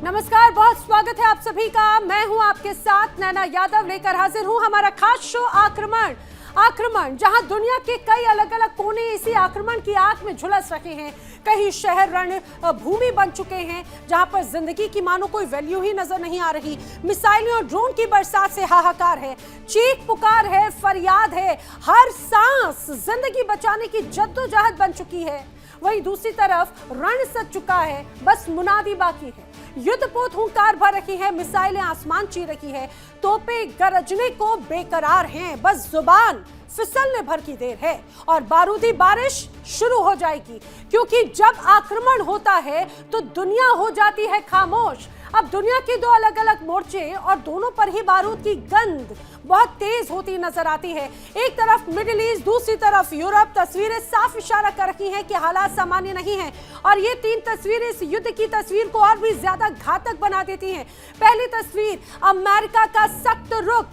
नमस्कार, बहुत स्वागत है आप सभी का। मैं हूं आपके साथ नैना यादव, लेकर हाजिर हूं हमारा खास शो आक्रमण, जहां दुनिया के कई अलग अलग कोने इसी आक्रमण की आग में झुलस रहे हैं। कई शहर रण भूमि बन चुके हैं जहां पर जिंदगी की मानो कोई वैल्यू ही नजर नहीं आ रही। मिसाइलें और ड्रोन की बरसात से हाहाकार है, चीख पुकार है, फरियाद है, हर सांस जिंदगी बचाने की जद्दोजहद बन चुकी है। वहीं दूसरी तरफ रण सज चुका है, बस मुनादी बाकी है। युद्धपोत हुंकार भर रही है, मिसाइलें आसमान चीर रही है, तोपें गरजने को बेकरार हैं, बस जुबान फिसलने भर की देर है और बारूदी बारिश शुरू हो जाएगी। क्योंकि जब आक्रमण होता है तो दुनिया हो जाती है खामोश। अब दुनिया के दो अलग अलग मोर्चे और दोनों पर ही बारूद की गंध बहुत तेज होती नजर आती है। एक तरफ मिडिल ईस्ट, दूसरी तरफ यूरोप। तस्वीरें साफ इशारा कर रही हैं कि हालात सामान्य नहीं हैं और ये तीन तस्वीरें इस युद्ध की तस्वीर को और भी ज्यादा घातक बना देती हैं। पहली तस्वीर, अमेरिका का सख्त रुख,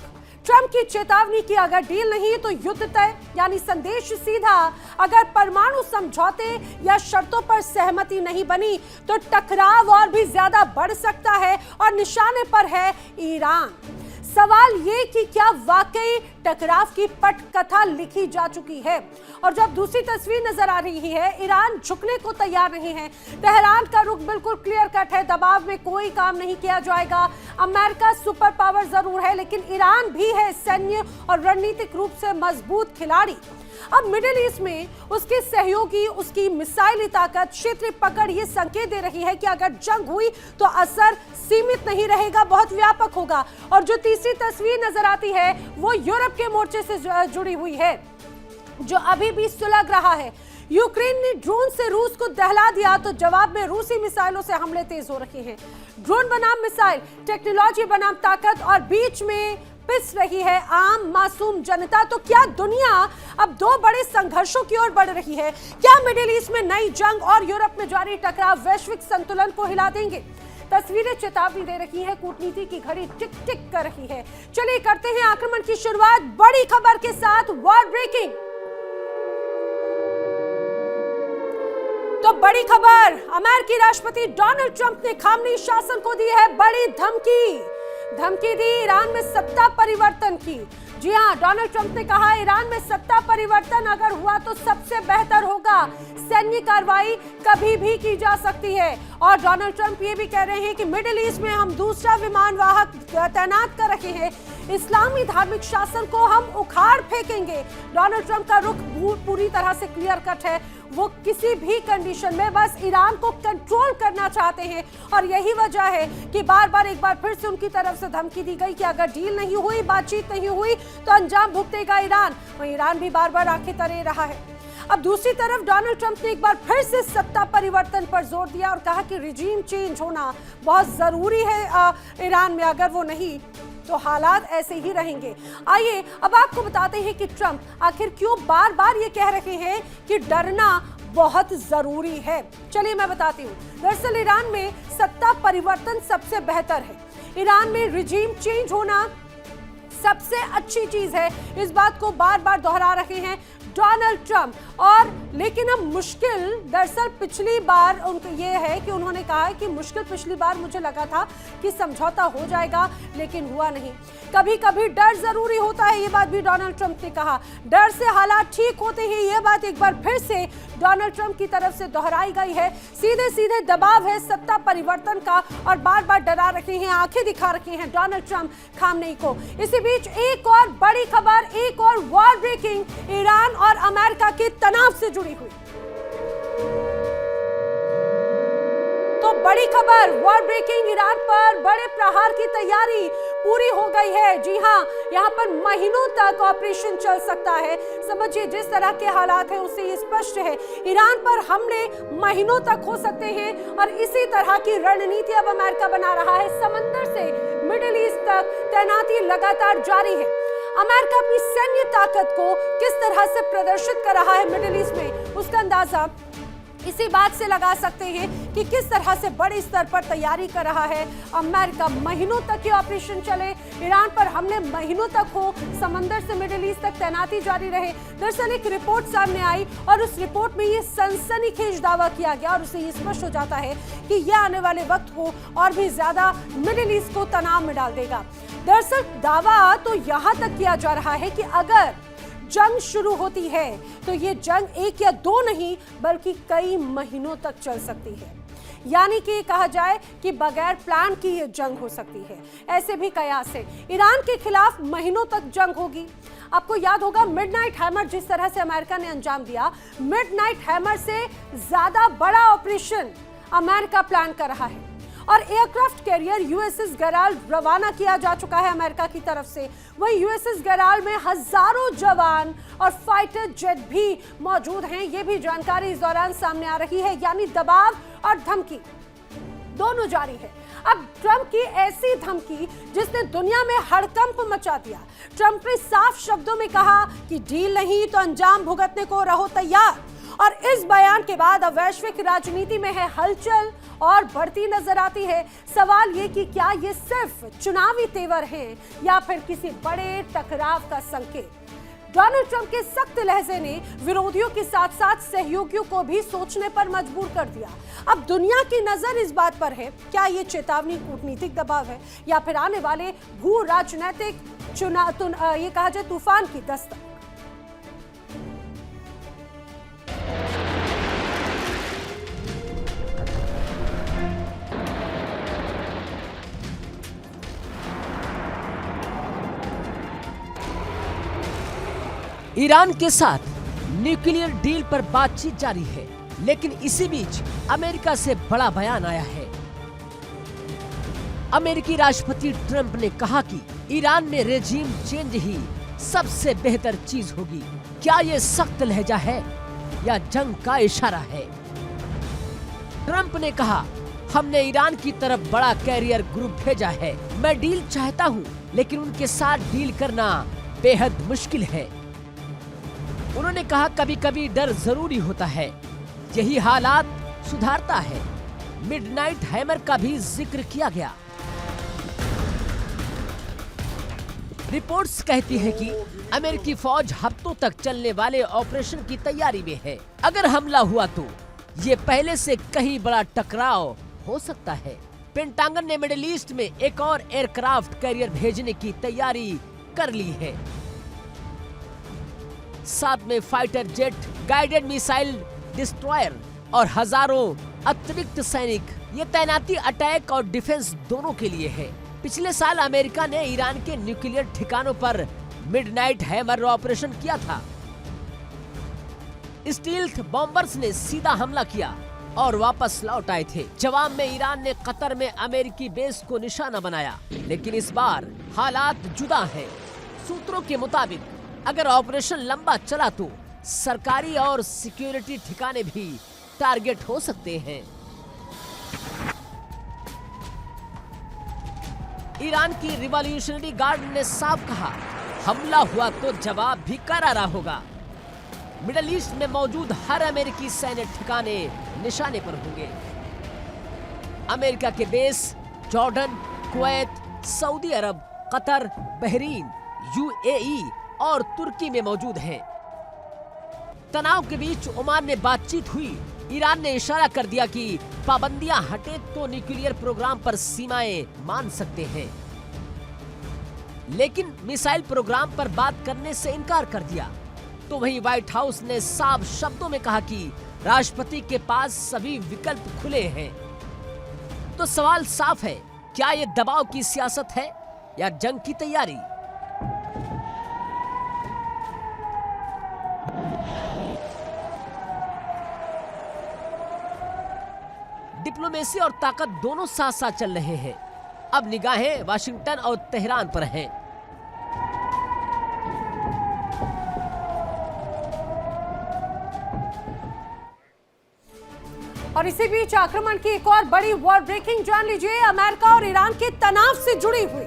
ट्रंप की चेतावनी की अगर डील नहीं तो युद्ध तय, यानी संदेश सीधा। अगर परमाणु समझौते या शर्तों पर सहमति नहीं बनी तो टकराव और भी ज्यादा बढ़ सकता है और निशाने पर है ईरान। सवाल ये कि क्या वाकई टकराव की पटकथा लिखी जा चुकी है। और जब दूसरी तस्वीर नजर आ रही है, ईरान झुकने को तैयार नहीं है। तेहरान का रुख बिल्कुल क्लियर कट है, दबाव में कोई काम नहीं किया जाएगा। अमेरिका सुपर पावर जरूर है, लेकिन ईरान भी है सैन्य और रणनीतिक रूप से मजबूत खिलाड़ी। अब मिडिल ईस्ट में उसके सहयोगी, उसकी मिसाइली ताकत, क्षेत्रीय पकड़ ये संकेत दे रही है कि अगर जंग हुई तो असर सीमित नहीं रहेगा, बहुत व्यापक होगा। और जो तीसरी तस्वीर नजर आती है वो यूरोप के मोर्चे से जुड़ी हुई है, जो अभी भी सुलग रहा है। यूक्रेन ने ड्रोन से रूस को दहला दिया तो जवाब में रूसी मिसाइलों से हमले तेज हो रहे हैं। ड्रोन बनाम मिसाइल, टेक्नोलॉजी बनाम ताकत, और बीच में पिस रही है आम मासूम जनता। तो क्या दुनिया अब दो बड़े संघर्षों की ओर बढ़ रही है? क्या मिडिल ईस्ट में नई जंग और यूरोप में जारी टकराव वैश्विक संतुलन को हिला देंगे? तस्वीरें चेतावनी दे रही हैं, कूटनीति की घड़ी टिक टिक कर रही है। चलिए करते हैं आक्रमण की शुरुआत बड़ी खबर के साथ। वॉर ब्रेकिंग, तो बड़ी खबर, अमेरिकी राष्ट्रपति डोनाल्ड ट्रंप ने खामनेई शासन को दी है बड़ी धमकी दी ईरान में सत्ता परिवर्तन की। जी हां, डोनाल्ड ट्रंप ने कहा ईरान में सत्ता परिवर्तन अगर हुआ तो सबसे बेहतर होगा। सैन्य कार्रवाई कभी भी की जा सकती है। और डोनाल्ड ट्रंप ये भी कह रहे हैं कि मिडिल ईस्ट में हम दूसरा विमान वाहक तैनात कर रहे हैं, इस्लामी धार्मिक शासन को हम उखाड़ फेंकेंगे। डोनाल्ड ट्रंप का रुख पूरी तरह से क्लियर कट है, वो किसी भी कंडीशन में बस ईरान को कंट्रोल करना चाहते हैं। और यही वजह है कि बार बार एक बार फिर से उनकी तरफ से धमकी दी गई कि अगर डील नहीं हुई, बातचीत नहीं हुई तो अंजाम भुगतेगा ईरान। वहीं ईरान भी बार बार आंखें तरे रहा है। अब दूसरी तरफ डोनाल्ड ट्रंप ने एक बार फिर से सत्ता परिवर्तन पर जोर दिया और कहा कि रिजीम चेंज होना बहुत जरूरी है ईरान में, अगर वो नहीं तो हालात ऐसे ही रहेंगे। आइए अब आपको बताते हैं कि ट्रंप आखिर क्यों बार बार ये कह रहे हैं कि डरना बहुत जरूरी है। चलिए मैं बताती हूँ। दरअसल ईरान में सत्ता परिवर्तन सबसे बेहतर है, ईरान में रिजीम चेंज होना सबसे अच्छी चीज है। इस बात को बार बार दोहरा रहे हैं डोनाल्ड ट्रंप। और लेकिन अब मुश्किल, दरअसल पिछली बार उनको ये है कि उन्होंने कहा है कि मुश्किल पिछली बार मुझे लगा था कि समझौता हो जाएगा, लेकिन हुआ नहीं। कभी कभी डर जरूरी होता है, ये बात भी डोनाल्ड ट्रंप ने कहा। डर से हालात ठीक होते हैं, ये बात एक बार फिर से डोनाल्ड ट्रंप की तरफ से दोहराई गई है। सीधे सीधे दबाव है सत्ता परिवर्तन का और बार बार डरा रखे हैं, आंखें दिखा रखे हैं डोनाल्ड ट्रंप खामनेई को। इसी बीच एक और बड़ी खबर, एक और वॉर ब्रेकिंग, ईरान और अमेरिका के तनाव से जुड़ी हुई। तो बड़ी खबर, वॉर ब्रेकिंग, ईरान पर बड़े प्रहार की तैयारी पूरी हो गई है। जी हां, यहां पर महीनों तक ऑपरेशन चल सकता है। समझिए जिस तरह के हालात हैं उससे ये स्पष्ट है, ईरान पर हमले महीनों तक हो सकते हैं। और इसी तरह की रणनीति अब अमेरिका बना रहा है। समंदर से मिडिल ईस्ट तक तैनाती लगातार जारी है। अमेरिका अपनी सैन्य ताकत को किस तरह से प्रदर्शित कर रहा है मिडिल ईस्ट में, उसका अंदाजा इसी बात से लगा सकते हैं कि किस तरह से बड़े स्तर पर तैयारी कर रहा है अमेरिका। महीनों तक ये ऑपरेशन चले, ईरान पर हमले महीनों तक हो, समंदर से मिडिल ईस्ट तक तैनाती जारी रहे। दरअसल एक रिपोर्ट सामने आई और उस रिपोर्ट में ये सनसनीखेज दावा किया गया और उससे ये स्पष्ट हो जाता है कि यह आने वाले वक्त को और भी ज्यादा मिडिल ईस्ट को तनाव में डाल देगा। दरअसल दावा तो यहां तक किया जा रहा है कि अगर जंग शुरू होती है तो ये जंग एक या दो नहीं बल्कि कई महीनों तक चल सकती है। यानी कि कहा जाए कि बगैर प्लान की ये जंग हो सकती है। ऐसे भी कयास है, ईरान के खिलाफ महीनों तक जंग होगी। आपको याद होगा मिडनाइट हैमर जिस तरह से अमेरिका ने अंजाम दिया, मिडनाइट हैमर से ज्यादा बड़ा ऑपरेशन अमेरिका प्लान कर रहा है और एयरक्राफ्ट कैरियर यूएसएस गराल रवाना किया जा चुका है अमेरिका की तरफ से। वहीं यूएसएस गराल में हजारों जवान और फाइटर जेट भी मौजूद हैं। ये भी जानकारी इस दौरान सामने आ रही है। यानी दबाव और धमकी दोनों जारी है। अब ट्रंप की ऐसी धमकी जिसने दुनिया में हड़कंप मचा दिया। ट्रंप ने साफ शब्दों में कहा कि डील नहीं तो अंजाम भुगतने को रहो तैयार। और इस बयान के बाद अब वैश्विक राजनीति में है हलचल और बढ़ती नजर आती है। सवाल ये कि क्या ये सिर्फ चुनावी तेवर हैं या फिर किसी बड़े टकराव का संकेत। डोनाल्ड ट्रंप के सख्त लहजे ने विरोधियों के साथ साथ सहयोगियों को भी सोचने पर मजबूर कर दिया। अब दुनिया की नजर इस बात पर है, क्या ये चेतावनी कूटनीतिक दबाव है या फिर आने वाले भू राजनीतिक ये कहा जाए तूफान की दस्तक। ईरान के साथ न्यूक्लियर डील पर बातचीत जारी है, लेकिन इसी बीच अमेरिका से बड़ा बयान आया है। अमेरिकी राष्ट्रपति ट्रंप ने कहा कि ईरान में रेजिम चेंज ही सबसे बेहतर चीज होगी। क्या ये सख्त लहजा है या जंग का इशारा है? ट्रंप ने कहा, हमने ईरान की तरफ बड़ा कैरियर ग्रुप भेजा है। मैं डील चाहता हूँ, लेकिन उनके साथ डील करना बेहद मुश्किल है। उन्होंने कहा, कभी कभी डर जरूरी होता है, यही हालात सुधारता है। मिडनाइट हैमर का भी जिक्र किया गया। रिपोर्ट्स कहती है कि अमेरिकी फौज हफ्तों तक चलने वाले ऑपरेशन की तैयारी में है। अगर हमला हुआ तो ये पहले से कहीं बड़ा टकराव हो सकता है। पेंटागन ने मिडिल ईस्ट में एक और एयरक्राफ्ट कैरियर भेजने की तैयारी कर ली है। साथ में fighter jet, guided missile destroyer और हजारों अतिरिक्त सैनिक। ये तैनाती अटैक और डिफेंस दोनों के लिए है। पिछले साल अमेरिका ने ईरान के न्यूक्लियर ठिकानों पर मिडनाइट हैमर ऑपरेशन किया था। स्टील्थ बॉम्बर्स ने सीधा हमला किया और वापस लौट आए थे। जवाब में ईरान ने कतर में अमेरिकी बेस को निशाना बनाया, लेकिन इस बार हालात जुदा हैं। सूत्रों के मुताबिक अगर ऑपरेशन लंबा चला तो सरकारी और सिक्योरिटी ठिकाने भी टारगेट हो सकते हैं। ईरान की रिवॉल्यूशनरी गार्ड ने साफ कहा, हमला हुआ तो जवाब भी करारा होगा। मिडिल ईस्ट में मौजूद हर अमेरिकी सैन्य ठिकाने निशाने पर होंगे। अमेरिका के बेस जॉर्डन, कुवैत, सऊदी अरब, कतर, बहरीन, यूएई और तुर्की में मौजूद हैं। तनाव के बीच ओमान में बातचीत हुई। ईरान ने इशारा कर दिया कि पाबंदियां हटे तो न्यूक्लियर प्रोग्राम पर सीमाएं मान सकते हैं, लेकिन मिसाइल प्रोग्राम पर बात करने से इनकार कर दिया। तो वहीं व्हाइट हाउस ने साफ शब्दों में कहा कि राष्ट्रपति के पास सभी विकल्प खुले हैं। तो सवाल साफ है, क्या ये दबाव की सियासत है या जंग की तैयारी? डिप्लोमेसी और ताकत दोनों साथ साथ चल रहे हैं। अब निगाहें वाशिंगटन और तेहरान पर हैं। और इसी बीच आक्रमण की एक और बड़ी वॉर ब्रेकिंग जान लीजिए, अमेरिका और ईरान के तनाव से जुड़ी हुई।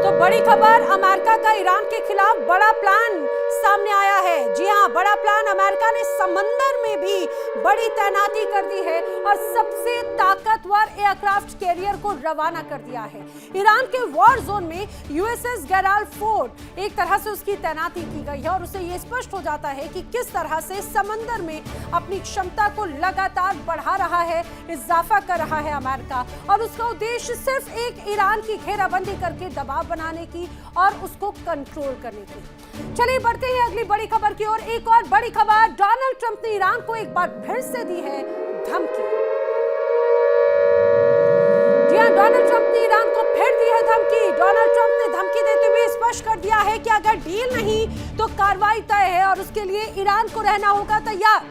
तो बड़ी खबर, अमेरिका का ईरान के खिलाफ बड़ा प्लान सामने आया है। जी हां, बड़ा प्लान। अमेरिका ने समंदर में भी बड़ी तैनाती कर दी है और सबसे ताकतवर एयरक्राफ्ट कैरियर को रवाना कर दिया है। ईरान के वॉर जोन में यूएसएस गेराल्ड फोर्ड एक तरह से उसकी तैनाती की गई है और उससे यह स्पष्ट हो जाता है कि किस तरह से समंदर में अपनी क्षमता को लगातार बढ़ा रहा है, इजाफा कर रहा है अमेरिका। और उसका उद्देश्य सिर्फ एक ईरान की घेराबंदी करके दबाव बनाने की और उसको कंट्रोल करने की। चलिए बढ़ते हैं अगली बड़ी खबर की ओर। एक और बड़ी खबर, डोनाल्ड ट्रंप ने ईरान को एक बार फिर से दी है धमकी। जी हां, डोनाल्ड ट्रंप ने ईरान को फिर दी है धमकी। डोनाल्ड ट्रंप ने धमकी देते हुए स्पष्ट कर दिया है कि अगर डील नहीं तो कार्रवाई तय है और उसके लिए ईरान को रहना होगा तैयार।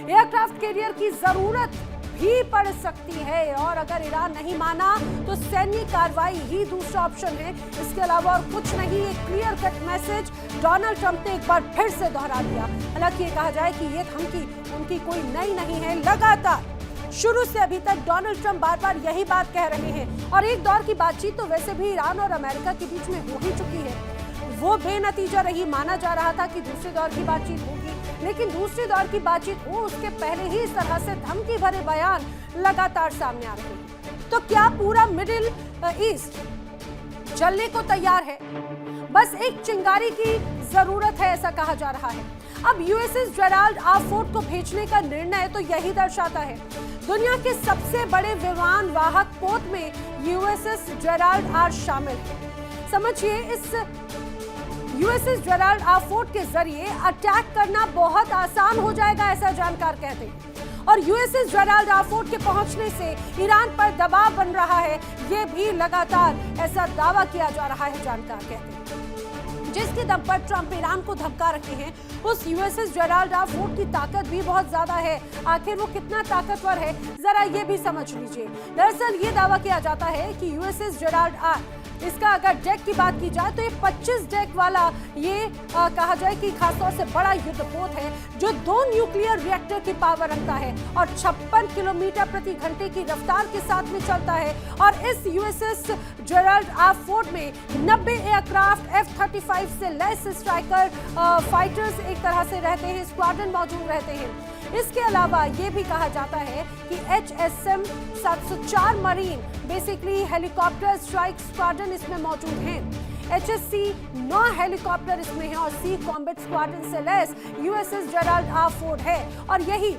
एयरक्राफ्ट कैरियर की जरूरत भी पड़ सकती है और अगर ईरान नहीं माना तो सैन्य कार्रवाई ही दूसरा ऑप्शन है। इसके अलावा और कुछ नहीं। एक clear cut message Donald Trump ने एक बार फिर से दोहरा दिया। हालांकि ये कहा जाए कि ये धमकी उनकी कोई नई नहीं है। लगातार शुरू से अभी तक डोनाल्ड ट्रंप बार बार यही बात कह रहे हैं और एक दौर की बातचीत तो वैसे भी ईरान और अमेरिका के बीच में हो ही चुकी है। वो बेनतीजा रही। माना जा रहा था कि दूसरे दौर की बातचीत होगी, लेकिन दूसरी दौर की बातचीत हो उसके पहले ही इस तरह से धमकी भरे बयान लगातार सामने आ रहे हैं। तो क्या पूरा मिडिल ईस्ट जलने को तैयार है? बस एक चिंगारी की जरूरत है, ऐसा कहा जा रहा है। अब यूएसएस जेराल्ड आर फोर्ड को भेजने का निर्णय तो यही दर्शाता है। दुनिया के सबसे बड़े विमान वाहक पोत में यूएसएस जेराल्ड आर शामिल है। समझिए, इस यूएसएस जेराल्ड आर फोर्ड के जरिए अटैक करना बहुत आसान हो जाएगा, ऐसा जानकार कहते हैं। और यूएसएस जेराल्ड आर फोर्ड के पहुंचने से ईरान पर दबाव बन रहा है, ये भी लगातार ऐसा दावा किया जा रहा है, जानकार कहते हैं। जिसके दम पर ट्रंप ईरान को धमका रहे हैं, उस यूएसएस जेराल्ड आर फोर्ड की ताकत भी बहुत ज्यादा है। आखिर वो कितना ताकतवर है, जरा ये भी समझ लीजिए। दरअसल ये दावा किया जाता है कि यूएसएस जेराल्ड आर, इसका अगर डेक की बात की जाए तो ये 25 डेक वाला ये कहा जाए कि खासतौर से बड़ा युद्धपोत है जो 2 न्यूक्लियर रिएक्टर की पावर रखता है और 56 किलोमीटर प्रति घंटे की रफ्तार के साथ में चलता है। और इस यूएसएस जेराल्ड आर फोर्ड में 90 एयरक्राफ्ट F-35 से लैस स्ट्राइकर फाइटर्स एक तरह से रहते हैं, स्क्वाड्रन मौजूद रहते हैं। इसके अलावा ये भी कहा जाता है कि HSM 704 marine basically helicopter strike squadron इसमें मौजूद हैं। HSC 9 हेलीकॉप्टर इसमें है और सी कॉम्बैट स्क्वाड्रन से lace USS Gerald R Ford है। और यही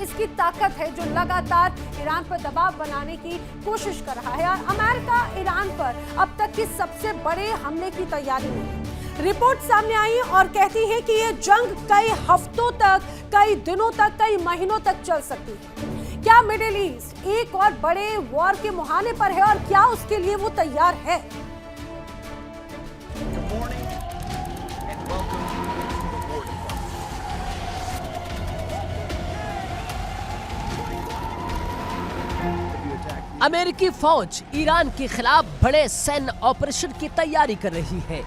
इसकी ताकत है जो लगातार ईरान पर दबाव बनाने की कोशिश कर रहा है। और अमेरिका ईरान पर अब तक की सबसे बड़े हमले की तैयारी में है। रिपोर्ट सामने आई और कहती है कि ये जंग कई हफ्तों तक, कई दिनों तक, कई महीनों तक चल सकती है। क्या मिडिल ईस्ट एक और बड़े वॉर के मुहाने पर है और क्या उसके लिए वो तैयार है? अमेरिकी फौज ईरान के खिलाफ बड़े सैन्य ऑपरेशन की तैयारी कर रही है।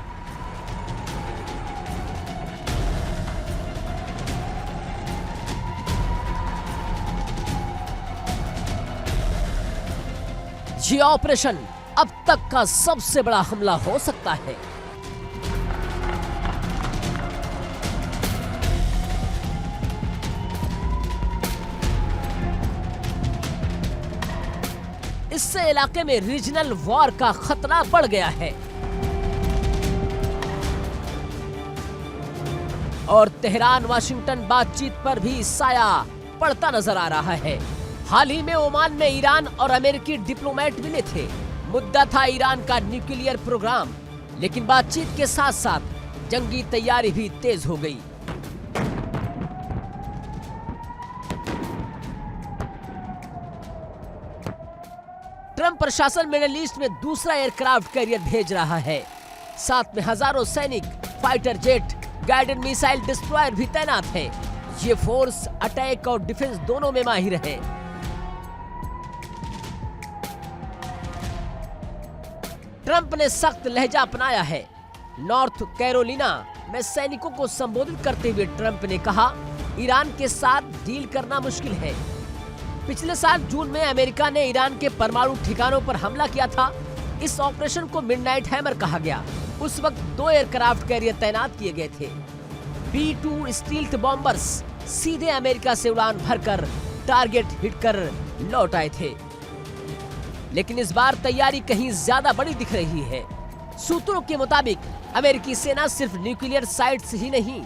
ये ऑपरेशन अब तक का सबसे बड़ा हमला हो सकता है। इससे इलाके में रीजनल वॉर का खतरा बढ़ गया है और तेहरान वाशिंगटन बातचीत पर भी साया पड़ता नजर आ रहा है। हाल ही में ओमान में ईरान और अमेरिकी डिप्लोमेट मिले थे। मुद्दा था ईरान का न्यूक्लियर प्रोग्राम, लेकिन बातचीत के साथ साथ जंगी तैयारी भी तेज हो गई। ट्रंप प्रशासन मिडिल ईस्ट में दूसरा एयरक्राफ्ट कैरियर भेज रहा है। साथ में हजारों सैनिक, fighter jet, guided missile destroyer भी तैनात हैं। ये फोर्स अटैक और डिफेंस दोनों में माहिर है। ट्रंप ने सख्त लहजा अपनाया है। नॉर्थ कैरोलिना में सैनिकों को संबोधित करते हुए ट्रंप ने कहा, ईरान के साथ डील करना मुश्किल है। पिछले साल जून में अमेरिका ने ईरान के परमाणु ठिकानों पर हमला किया था। इस ऑपरेशन को मिडनाइट हैमर कहा गया। उस वक्त 2 एयरक्राफ्ट कैरियर तैनात किए गए थे। B-2 स्टील्थ बॉम्बर्स सीधे अमेरिका से उड़ान भरकर टारगेट हिट कर लौट आए थे। लेकिन इस बार तैयारी कहीं ज्यादा बड़ी दिख रही है। सूत्रों के मुताबिक अमेरिकी सेना सिर्फ न्यूक्लियर साइट्स ही नहीं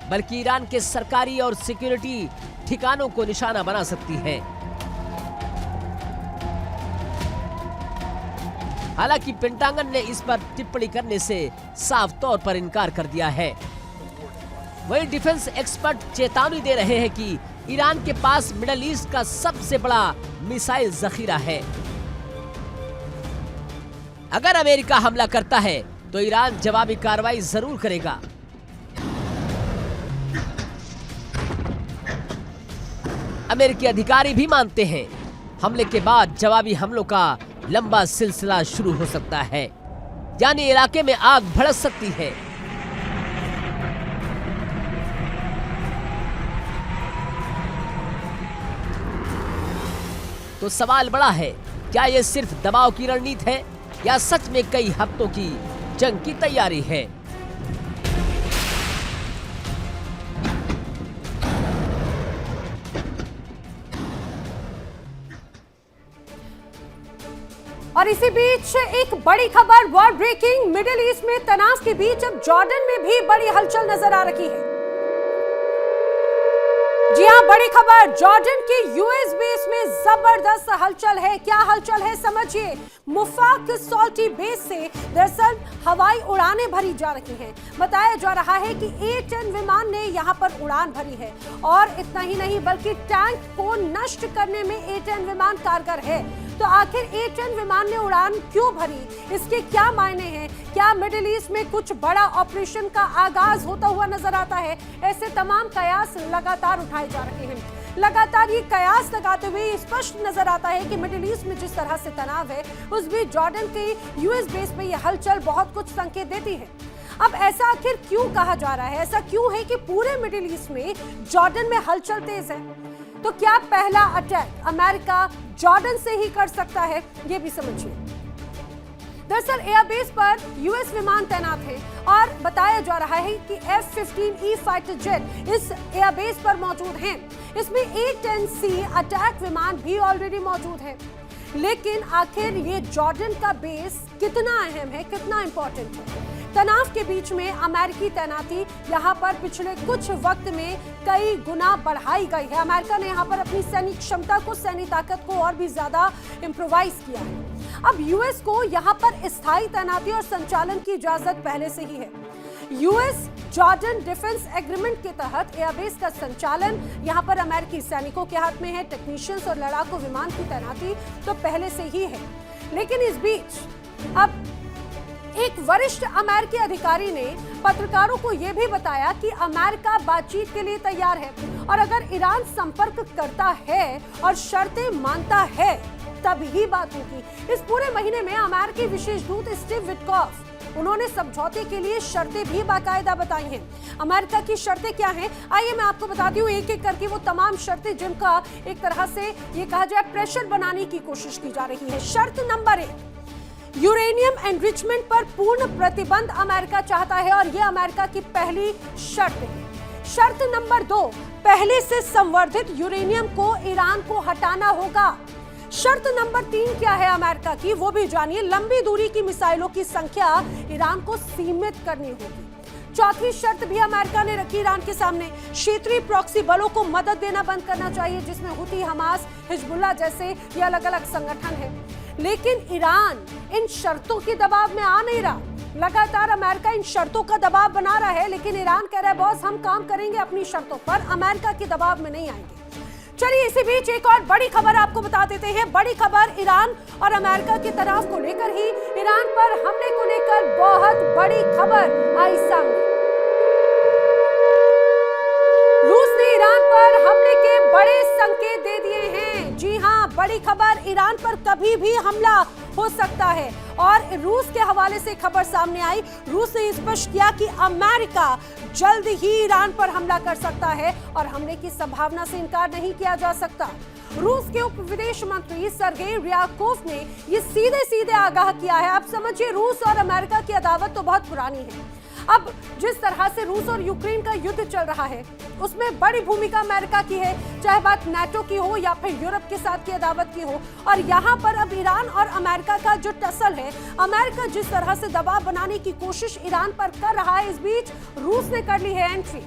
बल्कि ईरान के सरकारी और सिक्योरिटी ठिकानों को निशाना बना सकती है। हालांकि पेंटागन ने इस पर टिप्पणी करने से साफ तौर पर इनकार कर दिया है। वहीं डिफेंस एक्सपर्ट चेतावनी दे रहे हैं कि ईरान के पास मिडिल ईस्ट का सबसे बड़ा मिसाइल जखीरा है। अगर अमेरिका हमला करता है तो ईरान जवाबी कार्रवाई जरूर करेगा। अमेरिकी अधिकारी भी मानते हैं हमले के बाद जवाबी हमलों का लंबा सिलसिला शुरू हो सकता है, यानी इलाके में आग भड़क सकती है। तो सवाल बड़ा है, क्या यह सिर्फ दबाव की रणनीति है या सच में कई हफ्तों की जंग की तैयारी है? और इसी बीच एक बड़ी खबर, वॉर ब्रेकिंग, मिडिल ईस्ट में तनाव के बीच अब जॉर्डन में भी बड़ी हलचल नजर आ रही है। जी हां, बड़ी खबर, जॉर्डन के यूएस बेस में जबरदस्त हलचल है। क्या हलचल है समझिए। मुफाक सॉल्टी बेस से दरअसल हवाई उड़ानें भरी जा रही हैं। बताया जा रहा है कि A-10 विमान ने यहां पर उड़ान भरी है और इतना ही नहीं बल्कि टैंक को नष्ट करने में A-10 विमान कारगर है। तो आखिर A-10 विमान ने उड़ान क्यों भरी, इसके क्या मायने हैं? क्या मिडिल ईस्ट में कुछ बड़ा ऑपरेशन का आगाज होता हुआ नजर आता है? ऐसे तमाम कयास लगातार उठाए जा रहे हैं। लगातार ये कयास लगाते हुए स्पष्ट नजर आता है कि मिडिल ईस्ट में जिस तरह से तनाव है, उस बीच जॉर्डन के यूएस बेस पे ये हलचल बहुत कुछ संकेत देती है। अब ऐसा आखिर क्यों कहा जा रहा है? ऐसा क्यों है कि पूरे मिडिल ईस्ट में जॉर्डन में हलचल तेज है? तो क्या पहला अटैक अमेरिका जॉर्डन से ही कर सकता है, ये भी समझिए। दरअसल एयरबेस पर यूएस विमान तैनात है और बताया जा रहा है कि F-15E फाइटर जेट इस एयरबेस पर मौजूद हैं। इसमें A-10C अटैक विमान भी ऑलरेडी मौजूद है। लेकिन आखिर ये जॉर्डन का बेस कितना अहम है, कितना इंपॉर्टेंट है? तनाव के बीच में अमेरिकी तैनाती यहाँ पर पिछले कुछ वक्त में कई गुना बढ़ाई गई है। अमेरिका ने यहाँ पर अपनी सैनिक क्षमता को, सैनिक ताकत को और भी ज्यादा इम्प्रोवाइज किया है। अब यूएस को यहाँ पर स्थायी तैनाती और संचालन की इजाजत पहले से ही है। यूएस जॉर्डन डिफेंस एग्रीमेंट के तहत एयरबेस का संचालन यहाँ पर अमेरिकी सैनिकों के हाथ में है। टेक्नीशियंस और लड़ाकू विमान की तैनाती तो पहले से ही है। लेकिन इस बीच अब एक वरिष्ठ अमेरिकी अधिकारी ने पत्रकारों को यह भी बताया कि अमेरिका बातचीत के लिए तैयार है और अगर ईरान संपर्क करता है और शर्तें मानता है तब ही बात होगी। इस पूरे महीने में अमेरिकी विशेष दूत स्टीव विटकॉफ, उन्होंने समझौते के लिए शर्तें भी बाकायदा बताई हैं। अमेरिका की शर्तें क्या हैं, आइए मैं आपको बताती हूँ एक एक करके वो तमाम शर्तें जिनका एक तरह से ये कहा जाए प्रेशर बनाने की कोशिश की जा रही है। शर्त नंबर 1, यूरेनियम एनरिचमेंट पर पूर्ण प्रतिबंध अमेरिका चाहता है और यह अमेरिका की पहली शर्त है। शर्त नंबर 2, पहले से संवर्धित यूरेनियम को ईरान को हटाना होगा। शर्त नंबर 3 क्या है अमेरिका की, वो भी जानिए। लंबी दूरी की मिसाइलों की संख्या ईरान को सीमित करनी होगी। चौथी शर्त भी अमेरिका ने रखी ईरान के सामने, क्षेत्रीय प्रॉक्सी बलों को मदद देना बंद करना चाहिए, जिसमें हुती, हमास, हिजबुल्लाह जैसे ये अलग अलग संगठन है। लेकिन ईरान इन शर्तों के दबाव में आ नहीं रहा। लगातार अमेरिका इन शर्तों का दबाव बना रहा है, लेकिन ईरान कह रहा है बॉस हम काम करेंगे अपनी शर्तों पर, अमेरिका के दबाव में नहीं आएंगे। चलिए इसी बीच एक और बड़ी खबर आपको बता देते हैं। बड़ी खबर ईरान और अमेरिका के तनाव को लेकर ही, ईरान पर हमले को लेकर बहुत बड़ी खबर आई सामने। रूस ने ईरान पर हमले के बड़े संकेत दे दिए हैं। जी हां, बड़ी खबर, ईरान पर कभी भी हमला हो सकता है और रूस के हवाले से खबर सामने आई। रूस ने स्पष्ट किया कि अमेरिका जल्द ही ईरान पर हमला कर सकता है और हमले की संभावना से इनकार नहीं किया जा सकता। रूस के उप विदेश मंत्री सर्गेई रियाकोव ने ये सीधे सीधे आगाह किया है। अब समझिए, रूस और अमेरिका की अदावत तो बहुत पुरानी है। अब जिस तरह से रूस और यूक्रेन का युद्ध चल रहा है, उसमें बड़ी भूमिका अमेरिका की है, चाहे बात नाटो की हो या फिर यूरोप के साथ की अदावत की हो। और यहाँ पर अब ईरान और अमेरिका का जो टसल है, अमेरिका जिस तरह से दबाव बनाने की कोशिश ईरान पर कर रहा है, इस बीच रूस ने कर ली है एंट्री।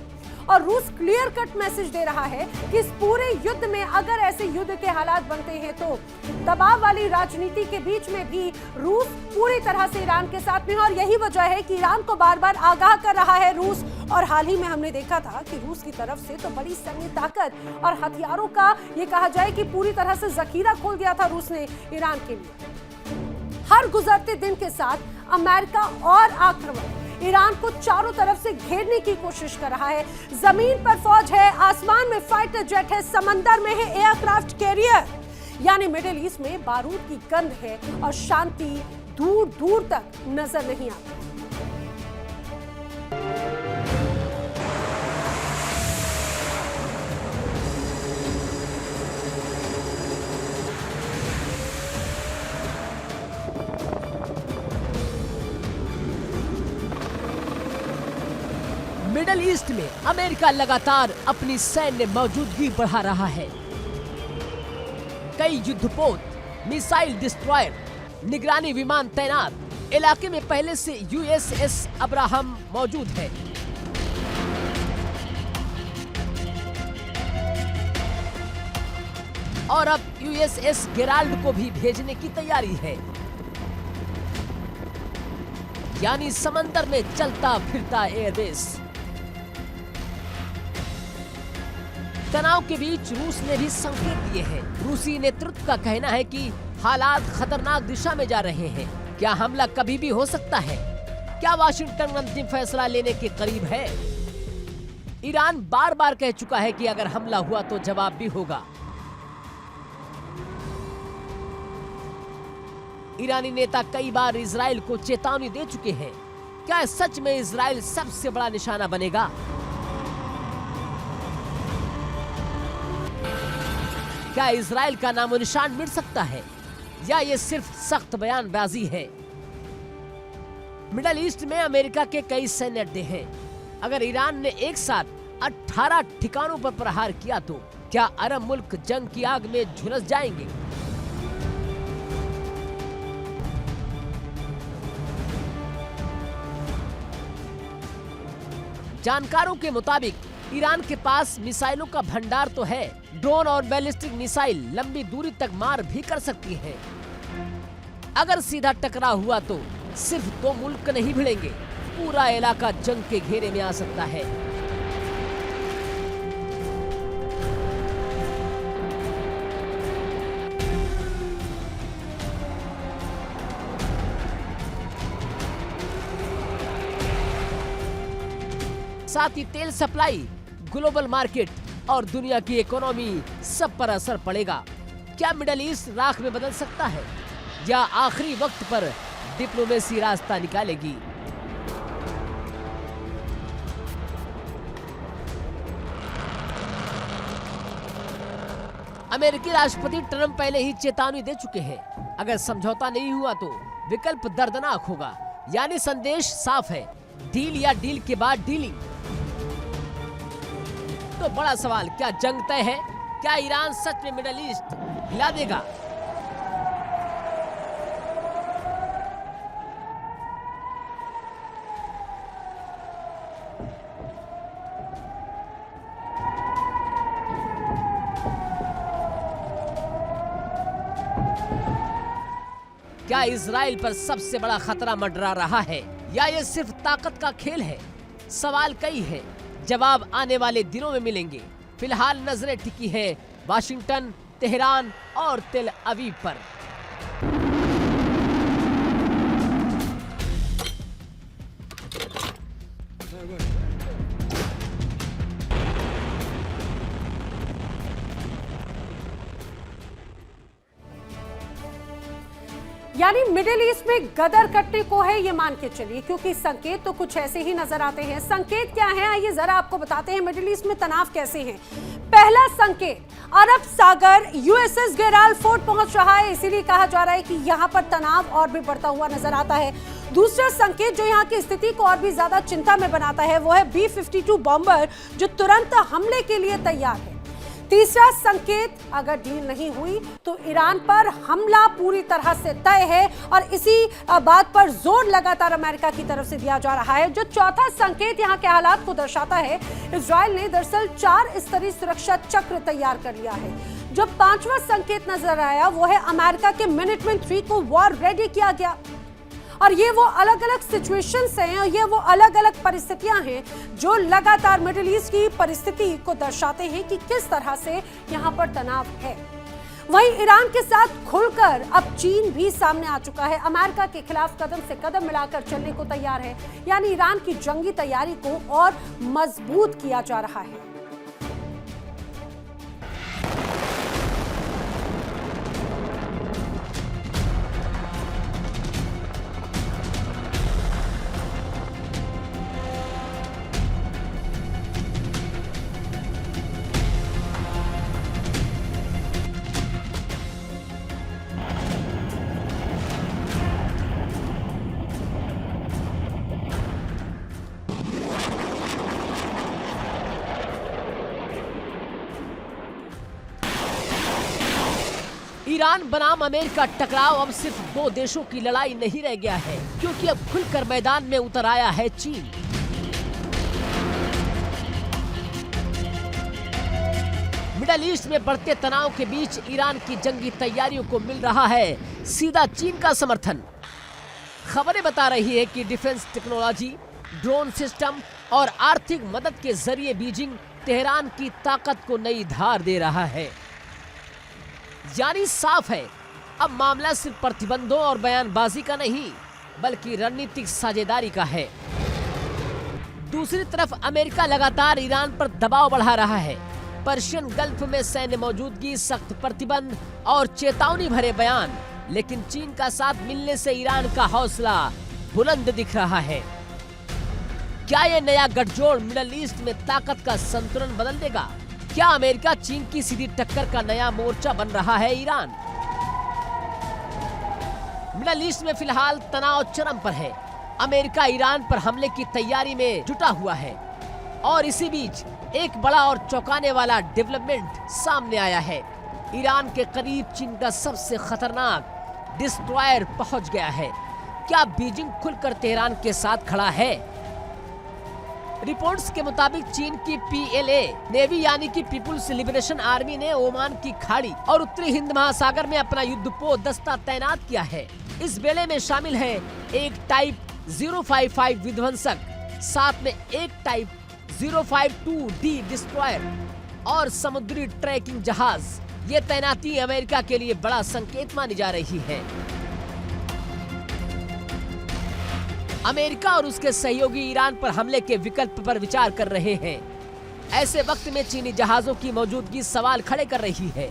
और रूस क्लियर कट मैसेज दे रहा है कि इस पूरे युद्ध में अगर ऐसे युद्ध के हालात बनते हैं तो दबाव वाली राजनीति के बीच में भी रूस पूरी तरह से ईरान के साथ में है। और यही वजह है कि ईरान को बार बार आगाह कर रहा है रूस। और हाल ही में हमने देखा था कि रूस की तरफ से तो बड़ी सैन्य ताकत और हथियारों का ये कहा जाए कि पूरी तरह से जखीरा खोल दिया था रूस ने ईरान के लिए। हर गुजरते दिन के साथ अमेरिका और आक्रमण ईरान को चारों तरफ से घेरने की कोशिश कर रहा है। जमीन पर फौज है, आसमान में फाइटर जेट है, समंदर में है एयरक्राफ्ट कैरियर, यानी मिडिल ईस्ट में बारूद की गंध है और शांति दूर दूर तक नजर नहीं आती। मिडल ईस्ट में अमेरिका लगातार अपनी सैन्य मौजूदगी बढ़ा रहा है। कई युद्धपोत, मिसाइल डिस्ट्रॉयर, निगरानी विमान तैनात। इलाके में पहले से यूएसएस अब्राहम मौजूद है। और अब यूएसएस गेराल्ड को भी भेजने की तैयारी है, यानी समंदर में चलता फिरता एयरबेस। तनाव के बीच रूस ने भी संकेत दिए हैं। रूसी नेतृत्व का कहना है कि हालात खतरनाक दिशा में जा रहे हैं। क्या हमला कभी भी हो सकता है? क्या वाशिंगटन अंतिम फैसला लेने के करीब है? ईरान बार बार कह चुका है कि अगर हमला हुआ तो जवाब भी होगा। ईरानी नेता कई बार इजराइल को चेतावनी दे चुके हैं। क्या सच में इजराइल सबसे बड़ा निशाना बनेगा? क्या इजराइल का नामो निशान मिट सकता है, या ये सिर्फ सख्त बयानबाजी है? मिडल ईस्ट में अमेरिका के कई सैन्य अड्डे हैं। अगर ईरान ने एक साथ 18 ठिकानों पर प्रहार किया तो क्या अरब मुल्क जंग की आग में झुलस जाएंगे? जानकारों के मुताबिक ईरान के पास मिसाइलों का भंडार तो है। ड्रोन और बैलिस्टिक मिसाइल लंबी दूरी तक मार भी कर सकती हैं। अगर सीधा टकराव हुआ तो सिर्फ 2 मुल्क नहीं भिड़ेंगे, पूरा इलाका जंग के घेरे में आ सकता है। साथ ही तेल सप्लाई, ग्लोबल मार्केट और दुनिया की इकोनॉमी सब पर असर पड़ेगा। क्या मिडल ईस्ट राख में बदल सकता है, या आखिरी वक्त पर डिप्लोमेसी रास्ता निकालेगी? अमेरिकी राष्ट्रपति ट्रंप पहले ही चेतावनी दे चुके हैं। अगर समझौता नहीं हुआ तो विकल्प दर्दनाक होगा। यानी संदेश साफ है, डील या डील के बाद डीलिंग। तो बड़ा सवाल, क्या जंग तय है? क्या ईरान सच में मिडल ईस्ट हिला देगा? क्या इजराइल पर सबसे बड़ा खतरा मंडरा रहा है, या ये सिर्फ ताकत का खेल है? सवाल कई हैं, जवाब आने वाले दिनों में मिलेंगे। फिलहाल नजरें टिकी है वाशिंगटन, तेहरान और तेल अवीव पर। यानी मिडिल ईस्ट में गदर कटने को है, ये मान के चलिए, क्योंकि संकेत तो कुछ ऐसे ही नजर आते हैं। संकेत क्या है, आइए जरा आपको बताते हैं मिडिल ईस्ट में तनाव कैसे हैं। पहला संकेत, अरब सागर यूएसएस गेराल्ड फोर्ट पहुंच रहा है, इसीलिए कहा जा रहा है कि यहां पर तनाव और भी बढ़ता हुआ नजर आता है। दूसरा संकेत जो यहां की स्थिति को और भी ज्यादा चिंता में बनाता है वो है B-52 बॉम्बर जो तुरंत हमले के लिए तैयार है। तीसरा संकेत, अगर डील नहीं हुई तो ईरान पर हमला पूरी तरह से तय है और इसी बात पर जोर लगातार अमेरिका की तरफ से दिया जा रहा है। जो चौथा संकेत यहां के हालात को दर्शाता है, इजराइल ने दरअसल 4 स्तरीय सुरक्षा चक्र तैयार कर लिया है। जो पांचवा संकेत नजर आया वो है अमेरिका के मिनिटमैन 3 को वॉर रेडी किया गया। और ये वो अलग अलग सिचुएशंस हैं और ये वो अलग अलग परिस्थितियां हैं जो लगातार मिडिल ईस्ट की परिस्थिति को दर्शाते हैं कि किस तरह से यहां पर तनाव है। वहीं ईरान के साथ खुलकर अब चीन भी सामने आ चुका है, अमेरिका के खिलाफ कदम से कदम मिलाकर चलने को तैयार है। यानी ईरान की जंगी तैयारी को और मजबूत किया जा रहा है। ईरान बनाम अमेरिका टकराव अब सिर्फ 2 देशों की लड़ाई नहीं रह गया है, क्योंकि अब खुलकर मैदान में उतर आया है चीन। मिडल ईस्ट में बढ़ते तनाव के बीच ईरान की जंगी तैयारियों को मिल रहा है सीधा चीन का समर्थन। खबरें बता रही है कि डिफेंस टेक्नोलॉजी, ड्रोन सिस्टम और आर्थिक मदद के जरिए बीजिंग तेहरान की ताकत को नई धार दे रहा है। यानी साफ है, अब मामला सिर्फ प्रतिबंधों और बयानबाजी का नहीं बल्कि रणनीतिक साझेदारी का है। दूसरी तरफ अमेरिका लगातार ईरान पर दबाव बढ़ा रहा है। पर्शियन गल्फ में सैन्य मौजूदगी, सख्त प्रतिबंध और चेतावनी भरे बयान, लेकिन चीन का साथ मिलने से ईरान का हौसला बुलंद दिख रहा है। क्या ये नया गठजोड़ मिडल ईस्ट में ताकत का संतुलन बदल देगा? क्या अमेरिका चीन की सीधी टक्कर का नया मोर्चा बन रहा है ईरान? मिडल ईस्ट में फिलहाल तनाव चरम पर है। अमेरिका ईरान पर हमले की तैयारी में जुटा हुआ है और इसी बीच एक बड़ा और चौंकाने वाला डेवलपमेंट सामने आया है। ईरान के करीब चीन का सबसे खतरनाक डिस्ट्रॉयर पहुंच गया है। क्या बीजिंग खुलकर तेहरान के साथ खड़ा है? रिपोर्ट्स के मुताबिक चीन की PLA नेवी यानी कि पीपुल्स लिबरेशन आर्मी ने ओमान की खाड़ी और उत्तरी हिंद महासागर में अपना युद्धपोत दस्ता तैनात किया है। इस बेड़े में शामिल है एक टाइप 055 विध्वंसक, साथ में एक टाइप 052D डिस्ट्रॉयर और समुद्री ट्रैकिंग जहाज। ये तैनाती अमेरिका के लिए बड़ा संकेत मानी जा रही है। अमेरिका और उसके सहयोगी ईरान पर हमले के विकल्प पर विचार कर रहे हैं। ऐसे वक्त में चीनी जहाजों की मौजूदगी सवाल खड़े कर रही है।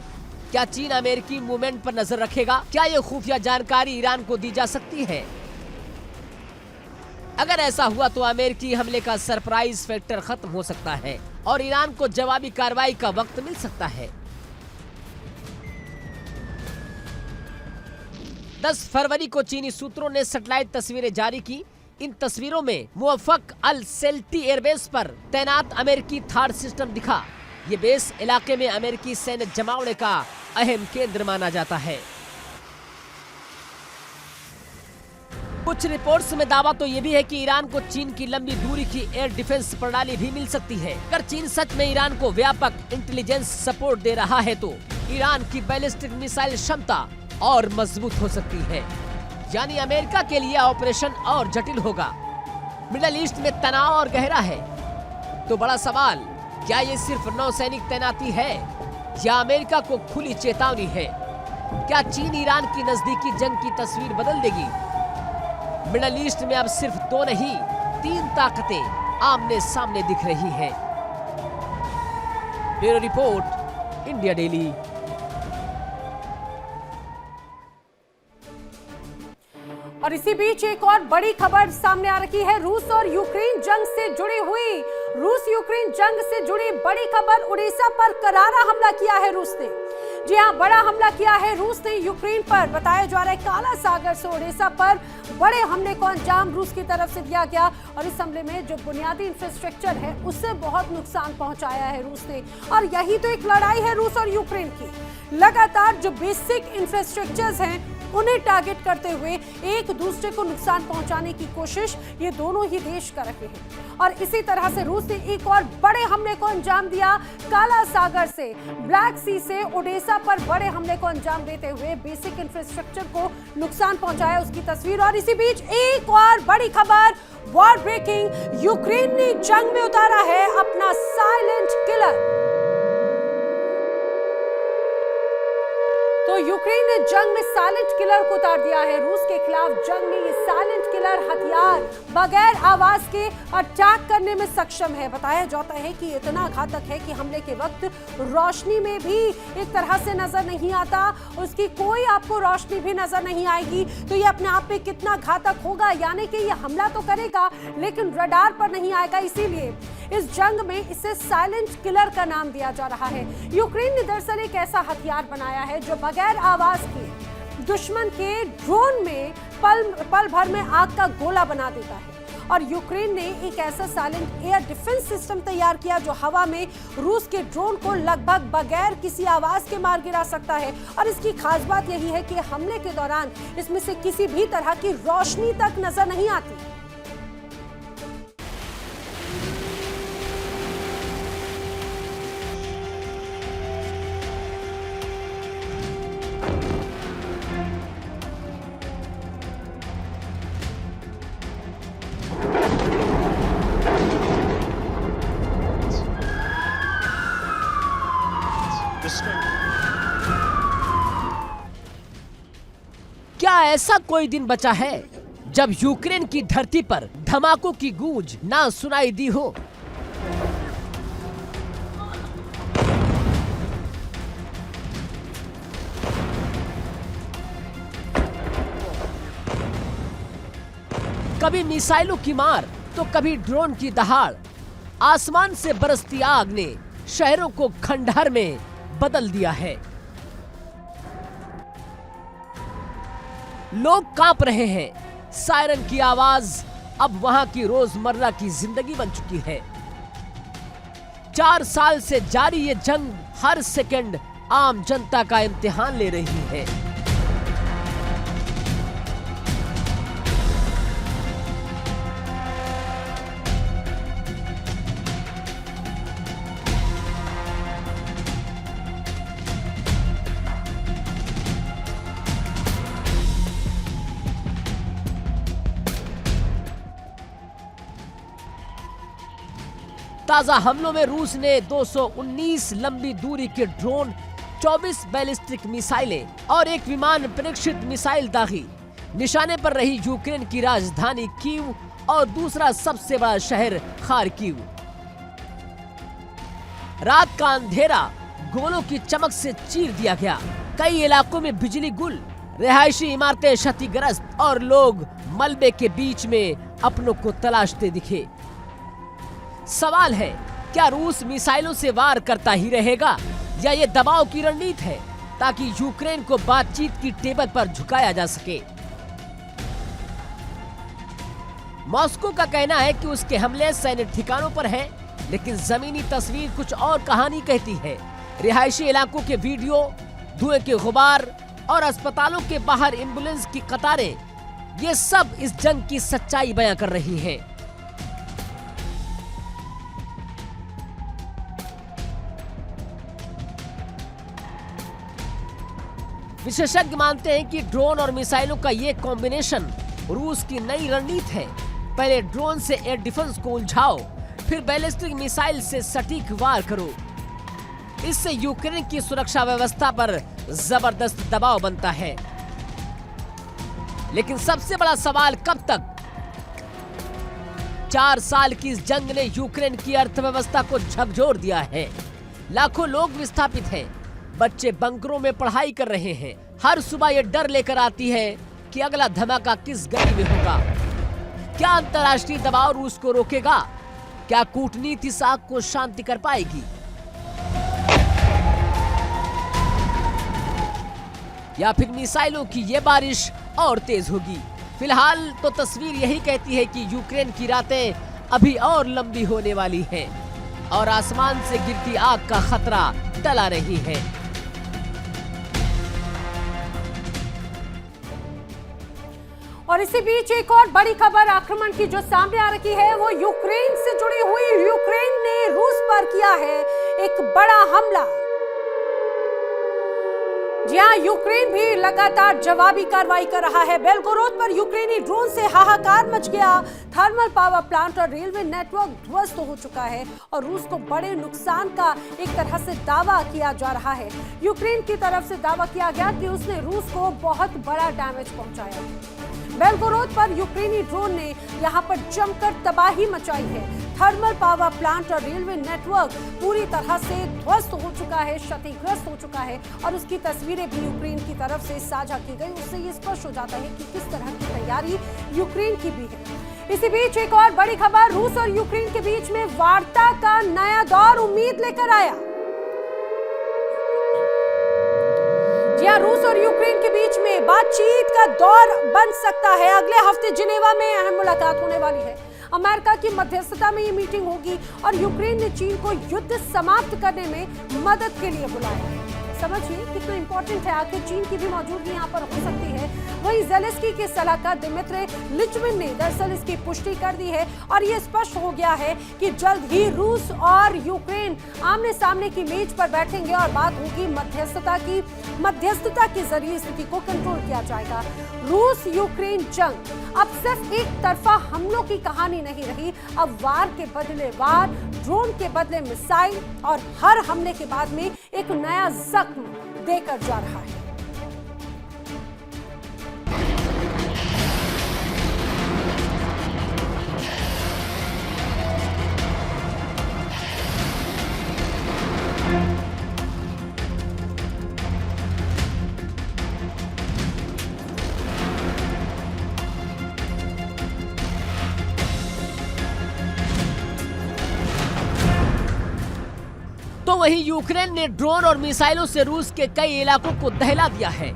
क्या चीन अमेरिकी मूवमेंट पर नजर रखेगा? क्या ये खुफिया जानकारी ईरान को दी जा सकती है? अगर ऐसा हुआ तो अमेरिकी हमले का सरप्राइज फैक्टर खत्म हो सकता है और ईरान को जवाबी कार्रवाई का वक्त मिल सकता है। 10 फरवरी को चीनी सूत्रों ने सैटेलाइट तस्वीरें जारी की। इन तस्वीरों में मुवफ्फक अल सेल्टी एयरबेस पर तैनात अमेरिकी थार सिस्टम दिखा। ये बेस इलाके में अमेरिकी सैन्य जमावड़े का अहम केंद्र माना जाता है। कुछ रिपोर्ट्स में दावा तो ये भी है कि ईरान को चीन की लंबी दूरी की एयर डिफेंस प्रणाली भी मिल सकती है। अगर चीन सच में ईरान को व्यापक इंटेलिजेंस सपोर्ट दे रहा है तो ईरान की बैलिस्टिक मिसाइल क्षमता और मजबूत हो सकती है। यानी अमेरिका के लिए ऑपरेशन और जटिल होगा। मिडल ईस्ट में तनाव और गहरा है तो बड़ा सवाल, क्या ये सिर्फ नौसैनिक तैनाती है या अमेरिका को खुली चेतावनी है? क्या चीन ईरान की नजदीकी जंग की तस्वीर बदल देगी? मिडल ईस्ट में अब सिर्फ 2 नहीं 3 ताकतें आमने सामने दिख रही हैं। Bureau report, India daily. और इसी बीच एक और बड़ी खबर सामने आ रही है। रूस और यूक्रेन जंग से जुड़ी हुई रूस यूक्रेन जंग से जुड़ी बड़ी खबर, उड़ीसा पर करारा हमला किया है रूस ने। जी हां, बड़ा हमला किया है रूस ने यूक्रेन पर। बताया जा रहा है काला सागर से उड़ीसा पर बड़े हमले को अंजाम रूस की तरफ से दिया गया और इस हमले में जो बुनियादी इंफ्रास्ट्रक्चर है उससे बहुत नुकसान पहुंचाया है रूस ने। और यही तो एक लड़ाई है रूस और यूक्रेन की। लगातार जो बेसिक इंफ्रास्ट्रक्चर्स हैं उन्हें टारगेट करते हुए एक दूसरे को नुकसान पहुंचाने की कोशिश ये दोनों ही देश कर रहे हैं। और इसी तरह से रूस ने एक और बड़े हमले को अंजाम दिया काला सागर से, ब्लैक सी से उड़ीसा पर बड़े हमले को अंजाम देते हुए बेसिक इंफ्रास्ट्रक्चर को नुकसान पहुंचाया, उसकी तस्वीर। और इसी बीच एक और बड़ी खबर, वॉर ब्रेकिंग, यूक्रेन ने जंग में उतारा है अपना साइलेंट किलर। तो यूक्रेन ने जंग में साइलेंट किलर को उतार दिया है। रूस के खिलाफ जंग में ये साइलेंट किलर हथियार बगैर आवाज के अटैक करने में सक्षम है। बताया जाता है कि इतना घातक है कि हमले के वक्त रोशनी में भी एक तरह से नजर नहीं आता, उसकी कोई आपको रोशनी भी नजर नहीं आएगी। तो ये अपने आप में कितना घातक होगा, यानी कि ये हमला तो करेगा लेकिन रडार पर नहीं आएगा। इसीलिए इस जंग में इसे साइलेंट किलर का नाम दिया जा रहा है। यूक्रेन ने दरअसल एक ऐसा हथियार बनाया है जो बगैर आवाज के दुश्मन के ड्रोन में पल भर में आग का गोला बना देता है। और यूक्रेन ने एक ऐसा साइलेंट एयर डिफेंस सिस्टम तैयार किया जो हवा में रूस के ड्रोन को लगभग बगैर किसी आवाज के मार गिरा सकता है। और इसकी खास बात यही है कि हमले के दौरान इसमें से किसी भी तरह की रोशनी तक नजर नहीं आती। क्या ऐसा कोई दिन बचा है जब यूक्रेन की धरती पर धमाकों की गूंज ना सुनाई दी हो? कभी मिसाइलों की मार तो कभी ड्रोन की दहाड़। आसमान से बरसती आग ने शहरों को खंडहर में बदल दिया है। लोग कांप रहे हैं। सायरन की आवाज अब वहां की रोजमर्रा की जिंदगी बन चुकी है। 4 साल से जारी ये जंग हर सेकंड आम जनता का इम्तिहान ले रही है। ताजा हमलों में रूस ने 219 लंबी दूरी के ड्रोन, 24 बैलिस्टिक मिसाइलें और एक विमान परीक्षित मिसाइल दागी। निशाने पर रही यूक्रेन की राजधानी कीव और दूसरा सबसे बड़ा शहर खार्किव। रात का अंधेरा गोलों की चमक से चीर दिया गया। कई इलाकों में बिजली गुल, रिहायशी इमारतें क्षतिग्रस्त और लोग मलबे के बीच में अपनों को तलाशते दिखे। सवाल है, क्या रूस मिसाइलों से वार करता ही रहेगा या ये दबाव की रणनीति है ताकि यूक्रेन को बातचीत की टेबल पर झुकाया जा सके? मॉस्को का कहना है कि उसके हमले सैन्य ठिकानों पर हैं, लेकिन जमीनी तस्वीर कुछ और कहानी कहती है। रिहायशी इलाकों के वीडियो, धुएं के गुबार और अस्पतालों के बाहर एम्बुलेंस की कतारें, ये सब इस जंग की सच्चाई बयां कर रही हैं। विशेषज्ञ मानते हैं कि ड्रोन और मिसाइलों का ये कॉम्बिनेशन रूस की नई रणनीति है। पहले ड्रोन से एयर डिफेंस को उलझाओ, फिर बैलिस्टिक मिसाइल से सटीक वार करो। इससे यूक्रेन की सुरक्षा व्यवस्था पर जबरदस्त दबाव बनता है। लेकिन सबसे बड़ा सवाल कब तक? 4 साल की इस जंग ने यूक्रेन की अर्थव्यवस्था को झकझोर दिया है। लाखों लोग विस्थापित हैं, बच्चे बंकरों में पढ़ाई कर रहे हैं। हर सुबह ये डर लेकर आती है कि अगला धमाका किस गली में होगा। क्या अंतर्राष्ट्रीय दबाव रूस को रोकेगा क्या कूटनीति इस आग को शांति कर पाएगी? या फिर मिसाइलों की ये बारिश और तेज होगी? फिलहाल तो तस्वीर यही कहती है कि यूक्रेन की रातें अभी और लंबी होने वाली हैं और आसमान से गिरती आग का खतरा टला नहीं है। और इसी बीच एक और बड़ी खबर आक्रमण की जो सामने आ रही है वो यूक्रेन से जुड़ी हुई। यूक्रेन ने रूस पर किया है एक बड़ा हमला। जी हां, यूक्रेन भी लगातार जवाबी कार्रवाई कर रहा है। बेलगोरोद पर यूक्रेनी ड्रोन से हाहाकार मच गया। थर्मल पावर प्लांट और रेलवे नेटवर्क ध्वस्त हो चुका है और रूस को बड़े नुकसान का एक तरह से दावा किया जा रहा है। यूक्रेन की तरफ से दावा किया गया कि उसने रूस को बहुत बड़ा डैमेज पहुंचाया। बेलगोरोद पर यूक्रेनी ड्रोन ने यहां पर जमकर तबाही मचाई है। थर्मल पावर प्लांट और रेलवे नेटवर्क पूरी तरह से ध्वस्त हो चुका है, क्षतिग्रस्त हो चुका है और उसकी तस्वीरें भी यूक्रेन की तरफ से साझा की गई। उससे ये स्पष्ट हो जाता है कि किस तरह की तैयारी यूक्रेन की भी है। इसी बीच एक और बड़ी खबर रूस और यूक्रेन के बीच में वार्ता का नया दौर उम्मीद लेकर आया। रूस और यूक्रेन के बीच में बातचीत का दौर बन सकता है। अगले हफ्ते जिनेवा में अहम मुलाकात होने वाली है। अमेरिका की मध्यस्थता में ये मीटिंग होगी और यूक्रेन ने चीन को युद्ध समाप्त करने में मदद के लिए बुलाया है। समझिए कितना इंपॉर्टेंट है, आखिर चीन की भी मौजूदगी यहाँ पर हो सकती है। वहीं ज़ेलेंस्की के सलाहकार दिमित्री लिटविन ने दरअसल इसकी पुष्टि कर दी है और ये स्पष्ट हो गया है कि जल्द ही रूस और यूक्रेन आमने सामने की मेज पर बैठेंगे और बात होगी मध्यस्थता के जरिए स्थिति को कंट्रोल किया जाएगा। रूस यूक्रेन जंग अब सिर्फ एक तरफा हमलों की कहानी नहीं रही। अब वार के बदले वार, ड्रोन के बदले मिसाइल और हर हमले के बाद में एक नया जख्म देकर जा रहा है। तो वहीं यूक्रेन ने ड्रोन और मिसाइलों से रूस के कई इलाकों को दहला दिया है।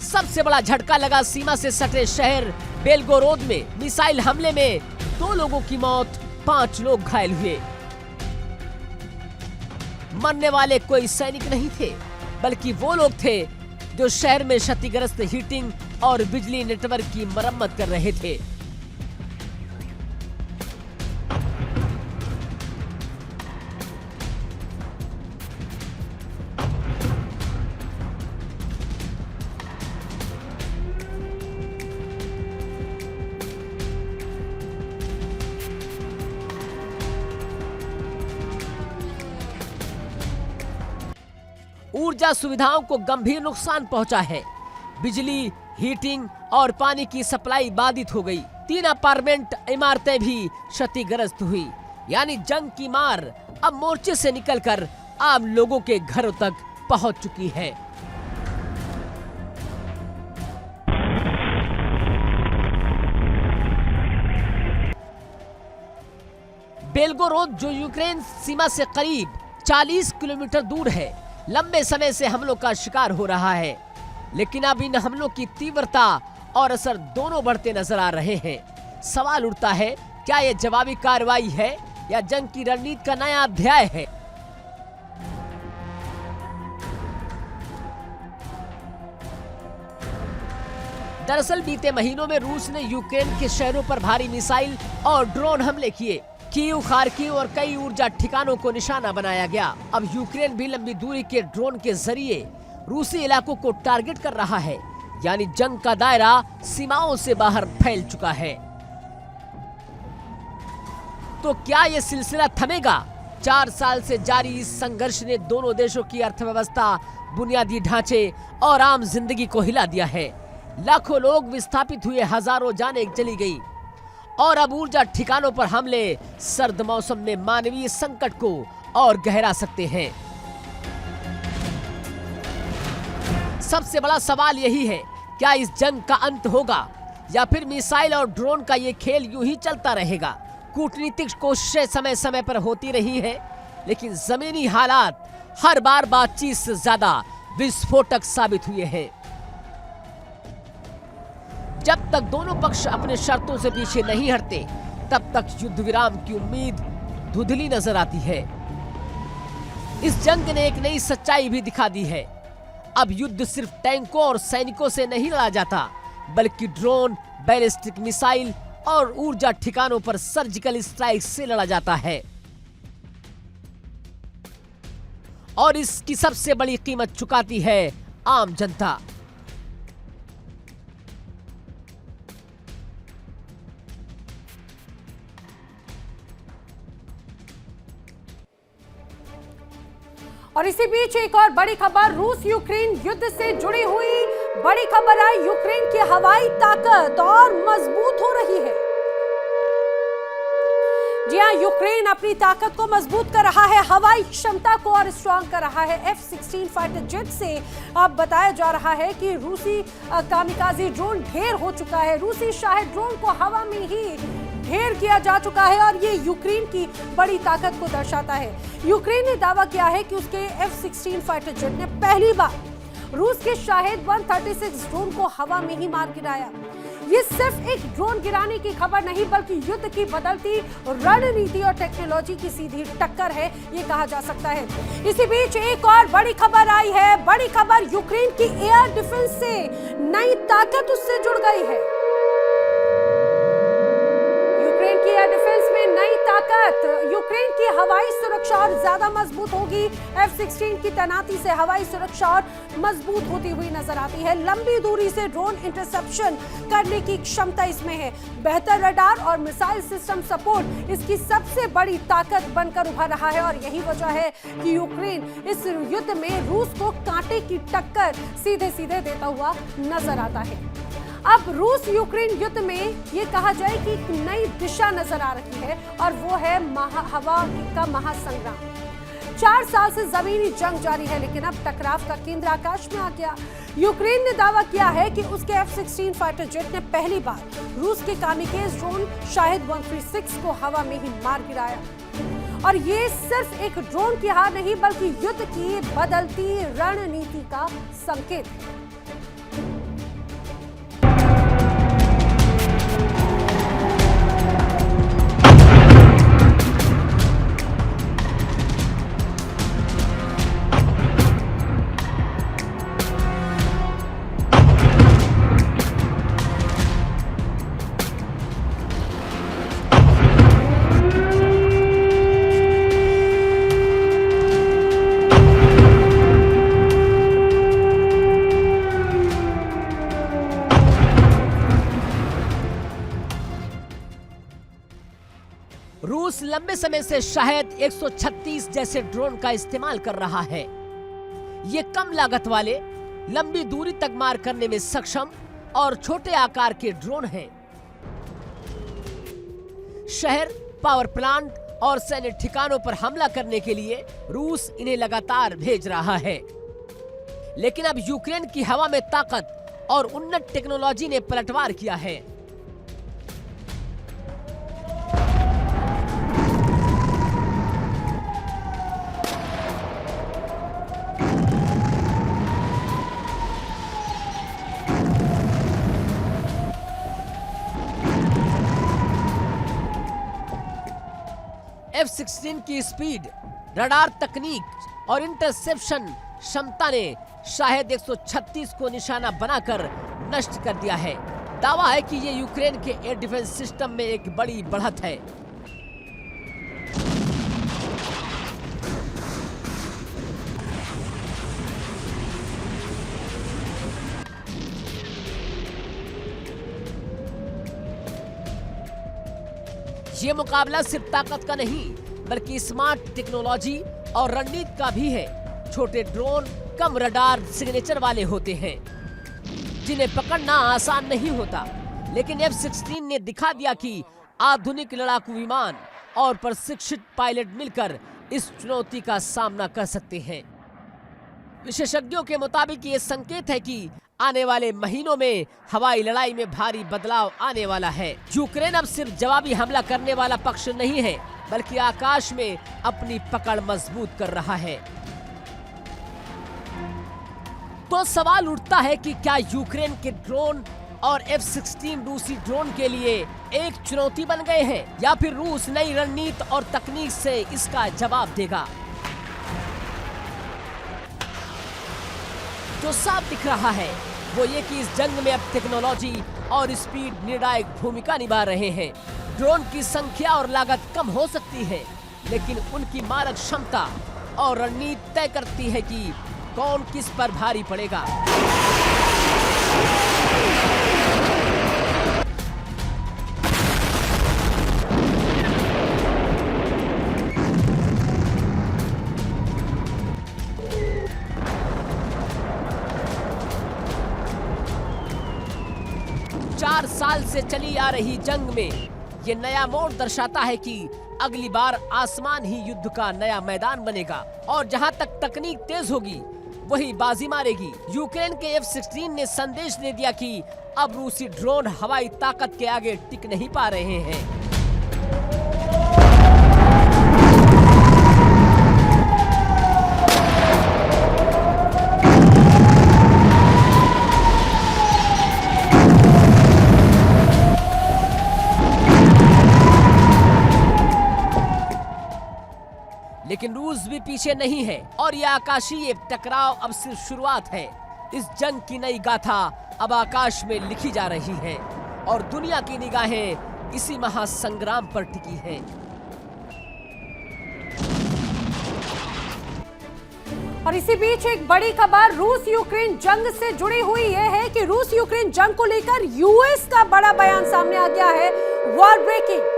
सबसे बड़ा झटका लगा सीमा से सटे शहर बेलगोरोद में। मिसाइल हमले में 2 लोगों की मौत, 5 लोग घायल हुए। मरने वाले कोई सैनिक नहीं थे, बल्कि वो लोग थे जो शहर में क्षतिग्रस्त हीटिंग और बिजली नेटवर्क की मरम्मत कर रहे थे। ऊर्जा सुविधाओं को गंभीर नुकसान पहुंचा है। बिजली, हीटिंग और पानी की सप्लाई बाधित हो गई। 3 अपार्टमेंट इमारतें भी क्षतिग्रस्त हुई। यानी जंग की मार अब मोर्चे से निकलकर आम लोगों के घरों तक पहुंच चुकी है। बेलगोरोद जो यूक्रेन सीमा से करीब 40 किलोमीटर दूर है, लंबे समय से हमलों का शिकार हो रहा है। लेकिन अब इन हमलों की तीव्रता और असर दोनों बढ़ते नजर आ रहे हैं। सवाल उठता है, क्या यह जवाबी कार्रवाई है या जंग की रणनीति का नया अध्याय है? दरअसल बीते महीनों में रूस ने यूक्रेन के शहरों पर भारी मिसाइल और ड्रोन हमले किए। कीव, खार्किव और कई ऊर्जा ठिकानों को निशाना बनाया गया। अब यूक्रेन भी लंबी दूरी के ड्रोन के जरिए रूसी इलाकों को टारगेट कर रहा है। यानी जंग का दायरा सीमाओं से बाहर फैल चुका है। तो क्या यह सिलसिला थमेगा? 4 साल से जारी इस संघर्ष ने दोनों देशों की अर्थव्यवस्था, बुनियादी ढांचे और आम जिंदगी को हिला दिया है। लाखों लोग विस्थापित हुए, हजारों जानें चली गई और अब ऊर्जा ठिकानों पर हमले सर्द मौसम में मानवीय संकट को और गहरा सकते हैं। सबसे बड़ा सवाल यही है, क्या इस जंग का अंत होगा या फिर मिसाइल और ड्रोन का ये खेल यूं ही चलता रहेगा? कूटनीतिक कोशिशें समय समय पर होती रही हैं, लेकिन जमीनी हालात हर बार बातचीत से ज्यादा विस्फोटक साबित हुए हैं। जब तक दोनों पक्ष अपने शर्तों से पीछे नहीं हटते, तब तक युद्ध विराम की उम्मीद धुंधली नजर आती है। इस जंग ने एक नई सच्चाई भी दिखा दी है। अब युद्ध सिर्फ टैंकों और सैनिकों से नहीं लड़ा जाता, बल्कि ड्रोन, बैलिस्टिक मिसाइल और ऊर्जा ठिकानों पर सर्जिकल स्ट्राइक से लड़ा जाता है। और इसकी सबसे बड़ी कीमत चुकाती है आम जनता। और इसी बीच एक और बड़ी खबर, रूस यूक्रेन युद्ध से जुड़ी हुई बड़ी खबर आई। यूक्रेन की हवाई ताकत और मजबूत हो रही है। जी हां, यूक्रेन अपनी ताकत को मजबूत कर रहा है, हवाई क्षमता को और स्ट्रॉन्ग कर रहा है। F-16 फाइटर जेट से अब बताया जा रहा है कि रूसी कामिकाज़ी ड्रोन ढेर हो चुका है। रूसी शाहिद ड्रोन को हवा में ही ढेर किया जा चुका है और ये यूक्रेन की बड़ी ताकत को दर्शाता है। यूक्रेन ने दावा किया है कि उसके F-16 फाइटर जेट ने पहली बार रूस के शाहिद 136 ड्रोन को हवा में ही मार गिराया। ये सिर्फ एक ड्रोन गिराने की खबर नहीं, बल्कि युद्ध की बदलती रणनीति और टेक्नोलॉजी की सीधी टक्कर है, ये कहा जा सकता है। इसी बीच एक और बड़ी खबर आई है। बड़ी खबर, यूक्रेन की एयर डिफेंस से नई ताकत उससे जुड़ गई है। यूक्रेन की एयर डिफेंस में नई ताकत, यूक्रेन की हवाई सुरक्षा और ज्यादा मजबूत होगी। F-16 की तैनाती से हवाई सुरक्षा और मजबूत होती हुई नजर आती है। लंबी दूरी से ड्रोन इंटरसेप्शन करने की क्षमता इसमें है। बेहतर रडार और मिसाइल सिस्टम सपोर्ट इसकी सबसे बड़ी ताकत बनकर उभर रहा है और यही वजह है कि यूक्रेन इस युद्ध में रूस को कांटे की टक्कर सीधे सीधे देता हुआ नजर आता है। अब रूस यूक्रेन युद्ध में ये कहा जाए कि एक नई दिशा नजर आ रही है और वो है हवा का महासंग्राम। 4 साल से जमीनी जंग जारी है, लेकिन अब टकराव का केंद्र आकाश में आ गया। यूक्रेन ने दावा किया है कि उसके F-16 फाइटर जेट ने पहली बार रूस के कामिकाज़ ड्रोन शाहिद 136 को हवा में ही मार गिराया। और ये सिर्फ एक ड्रोन की हार नहीं, बल्कि युद्ध की बदलती रणनीति का संकेत है। रूस लंबे समय से शायद 136 जैसे ड्रोन का इस्तेमाल कर रहा है। ये कम लागत वाले, लंबी दूरी तक मार करने में सक्षम और छोटे आकार के ड्रोन हैं। शहर, पावर प्लांट और सैन्य ठिकानों पर हमला करने के लिए रूस इन्हें लगातार भेज रहा है। लेकिन अब यूक्रेन की हवा में ताकत और उन्नत टेक्नोलॉजी ने पलटवार किया है। F-16 की स्पीड, रडार तकनीक और इंटरसेप्शन क्षमता ने शायद 136 को निशाना बनाकर नष्ट कर दिया है। दावा है कि ये यूक्रेन के एयर डिफेंस सिस्टम में एक बड़ी बढ़त है। ये मुकाबला सिर्फ ताकत का नहीं, बल्कि स्मार्ट टेक्नोलॉजी और रणनीति का भी है। छोटे ड्रोन कम रडार सिग्नेचर वाले होते हैं, जिन्हें पकड़ना आसान नहीं होता। लेकिन F-16 ने दिखा दिया कि आधुनिक लड़ाकू विमान और प्रशिक्षित पायलट मिलकर इस चुनौती का सामना कर सकते हैं। विशेषज्ञों के मुताबिक ये संकेत है कि आने वाले महीनों में हवाई लड़ाई में भारी बदलाव आने वाला है। यूक्रेन अब सिर्फ जवाबी हमला करने वाला पक्ष नहीं है, बल्कि आकाश में अपनी पकड़ मजबूत कर रहा है। तो सवाल उठता है कि क्या यूक्रेन के ड्रोन और F-16 रूसी ड्रोन के लिए एक चुनौती बन गए हैं, या फिर रूस नई रणनीति और तकनीक से इसका जवाब देगा। जो साफ दिख रहा है वो ये कि इस जंग में अब टेक्नोलॉजी और स्पीड निर्णायक भूमिका निभा रहे हैं। ड्रोन की संख्या और लागत कम हो सकती है, लेकिन उनकी मारक क्षमता और रणनीति तय करती है कि कौन किस पर भारी पड़ेगा। चार साल से चली आ रही जंग में ये नया मोड़ दर्शाता है कि अगली बार आसमान ही युद्ध का नया मैदान बनेगा और जहां तक तकनीक तेज होगी वही बाजी मारेगी। यूक्रेन के F-16 ने संदेश दे दिया कि अब रूसी ड्रोन हवाई ताकत के आगे टिक नहीं पा रहे हैं। लेकिन रूस भी पीछे नहीं है और यह आकाशीय टकराव अब सिर्फ शुरुआत है। इस जंग की नई गाथा अब आकाश में लिखी जा रही है और दुनिया की निगाहें इसी महासंग्राम पर टिकी हैं। और इसी बीच एक बड़ी खबर रूस यूक्रेन जंग से जुड़ी हुई यह है कि रूस यूक्रेन जंग को लेकर यूएस का बड़ा बयान सामने आ गया है, वॉर ब्रेकिंग।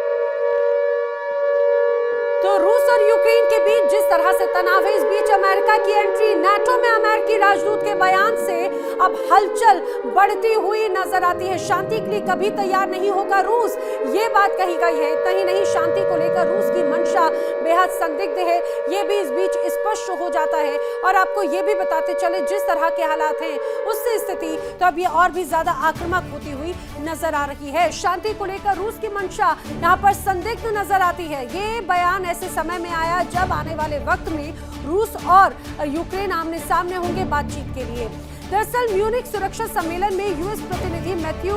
तो रूस और यूक्रेन के बीच जिस तरह से तनाव है, इस बीच अमेरिका की एंट्री, नाटो में अमेरिकी राजदूत के बयान से अब हलचल बढ़ती हुई नजर आती है। शांति के लिए कभी तैयार नहीं होगा रूस, ये बात कही गई है। इतना ही नहीं, शांति को लेकर रूस की मंशा बेहद संदिग्ध है, ये भी इस बीच स्पष्ट हो जाता है। और आपको ये भी बताते चले, जिस तरह के हालात हैं उससे स्थिति तो अब ये और भी ज्यादा आक्रामक होती हुई नजर आ रही है। शांति को लेकर रूस की मंशा यहाँ पर संदिग्ध नजर आती है। ये बयान ऐसे समय में आया जब आने वाले वक्त में रूस और यूक्रेन आमने सामने होंगे बातचीत के लिए। दरअसल म्यूनिख सुरक्षा सम्मेलन में यूएस प्रतिनिधि मैथ्यू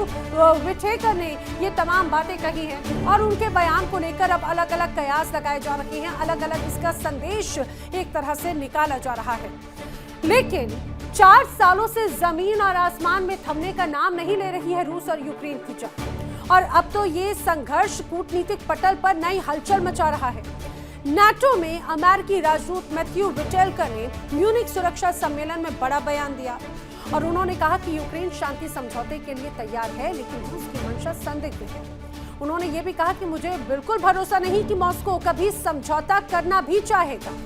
विटेकर ने ये तमाम बातें कही हैं और उनके बयान को लेकर अब अलग अलग कयास लगाए जा रहे हैं, अलग अलग इसका संदेश एक तरह से निकाला जा रहा है। लेकिन 4 सालों से जमीन और आसमान में थमने का नाम नहीं ले रही है रूस और यूक्रेन की जंग, और अब तो ये संघर्ष कूटनीतिक पटल पर नई हलचल मचा रहा है। नाटो में अमेरिकी राजदूत मैथ्यू विटेकर ने म्यूनिख सुरक्षा सम्मेलन में बड़ा बयान दिया और उन्होंने कहा कि यूक्रेन शांति समझौते के लिए तैयार है, लेकिन रूस की मंशा संदिग्ध है। उन्होंने ये भी कहा कि मुझे बिल्कुल भरोसा नहीं कि मॉस्को कभी समझौता करना भी चाहेगा।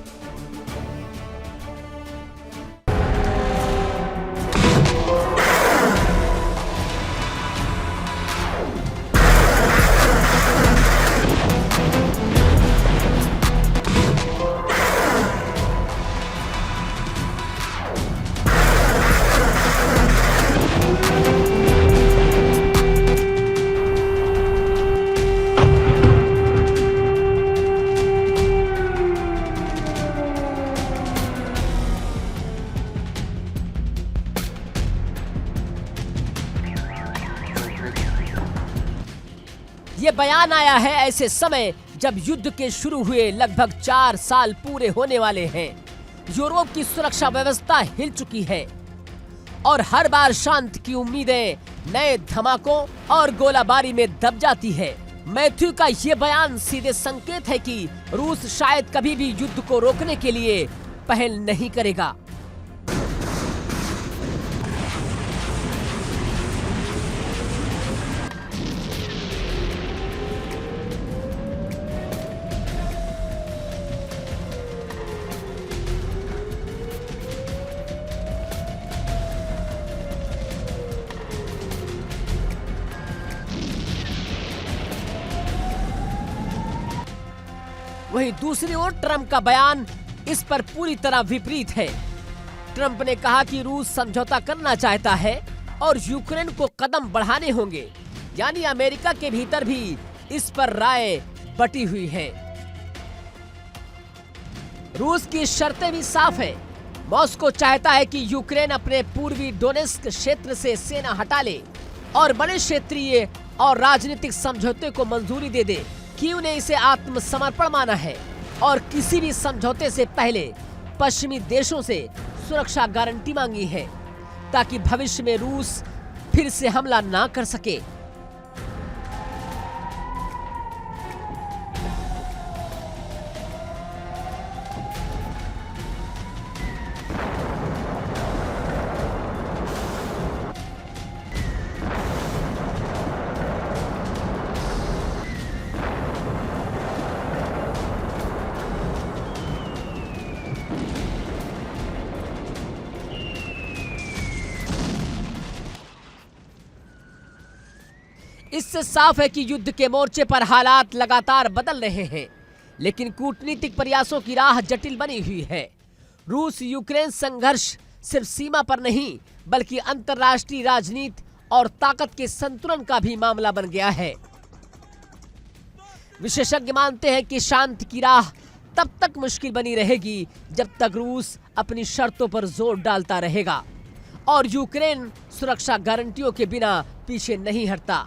ये बयान आया है ऐसे समय जब युद्ध के शुरू हुए लगभग 4 साल पूरे होने वाले हैं। यूरोप की सुरक्षा व्यवस्था हिल चुकी है और हर बार शांति की उम्मीदें नए धमाकों और गोलाबारी में दब जाती है। मैथ्यू का ये बयान सीधे संकेत है कि रूस शायद कभी भी युद्ध को रोकने के लिए पहल नहीं करेगा। वहीं दूसरी ओर ट्रंप का बयान इस पर पूरी तरह विपरीत है। ट्रंप ने कहा कि रूस समझौता करना चाहता है और यूक्रेन को कदम बढ़ाने होंगे, यानी अमेरिका के भीतर भी इस पर राय बटी हुई है। रूस की शर्तें भी साफ है। मॉस्को चाहता है कि यूक्रेन अपने पूर्वी डोनेस्क क्षेत्र से सेना हटा ले और बड़े क्षेत्रीय और राजनीतिक समझौते को मंजूरी दे दे। कीव ने इसे आत्मसमर्पण माना है और किसी भी समझौते से पहले पश्चिमी देशों से सुरक्षा गारंटी मांगी है ताकि भविष्य में रूस फिर से हमला ना कर सके। इससे साफ है कि युद्ध के मोर्चे पर हालात लगातार बदल रहे हैं, लेकिन कूटनीतिक प्रयासों की राह जटिल बनी हुई है। रूस यूक्रेन संघर्ष सिर्फ सीमा पर नहीं बल्कि अंतर्राष्ट्रीय राजनीति और ताकत के संतुलन का भी मामला बन गया है। विशेषज्ञ मानते हैं कि शांति की राह तब तक मुश्किल बनी रहेगी जब तक रूस अपनी शर्तों पर जोर डालता रहेगा और यूक्रेन सुरक्षा गारंटियों के बिना पीछे नहीं हटता।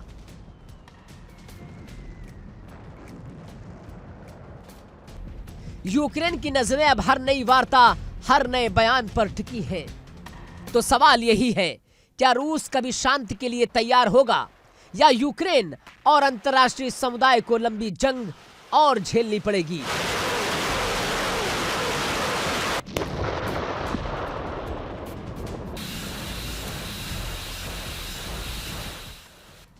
यूक्रेन की नजरें अब हर नई वार्ता, हर नए बयान पर टिकी हैं। तो सवाल यही है, क्या रूस कभी शांति के लिए तैयार होगा या यूक्रेन और अंतर्राष्ट्रीय समुदाय को लंबी जंग और झेलनी पड़ेगी?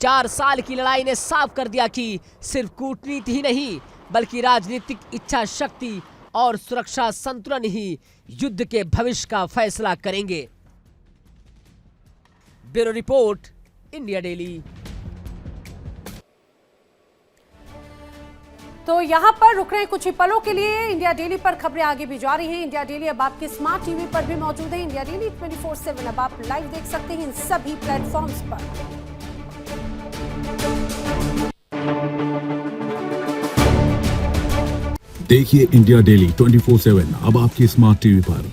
चार साल की लड़ाई ने साफ कर दिया कि सिर्फ कूटनीति ही नहीं बल्कि राजनीतिक इच्छा शक्ति और सुरक्षा संतुलन ही युद्ध के भविष्य का फैसला करेंगे। Bureau report, India daily. तो यहाँ पर रुक रहे कुछ ही पलों के लिए। इंडिया डेली पर खबरें आगे भी जारी हैं। इंडिया डेली अब आपके स्मार्ट टीवी पर भी मौजूद है। इंडिया डेली 24/7 अब आप लाइव देख सकते हैं इन सभी प्लेटफॉर्म्स पर। देखिए इंडिया डेली 24/7 अब आपके स्मार्ट टीवी पर।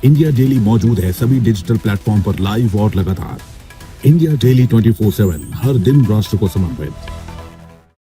इंडिया डेली मौजूद है सभी डिजिटल प्लेटफॉर्म पर लाइव और लगातार। इंडिया डेली 24/7 हर दिन राष्ट्र को समर्पित।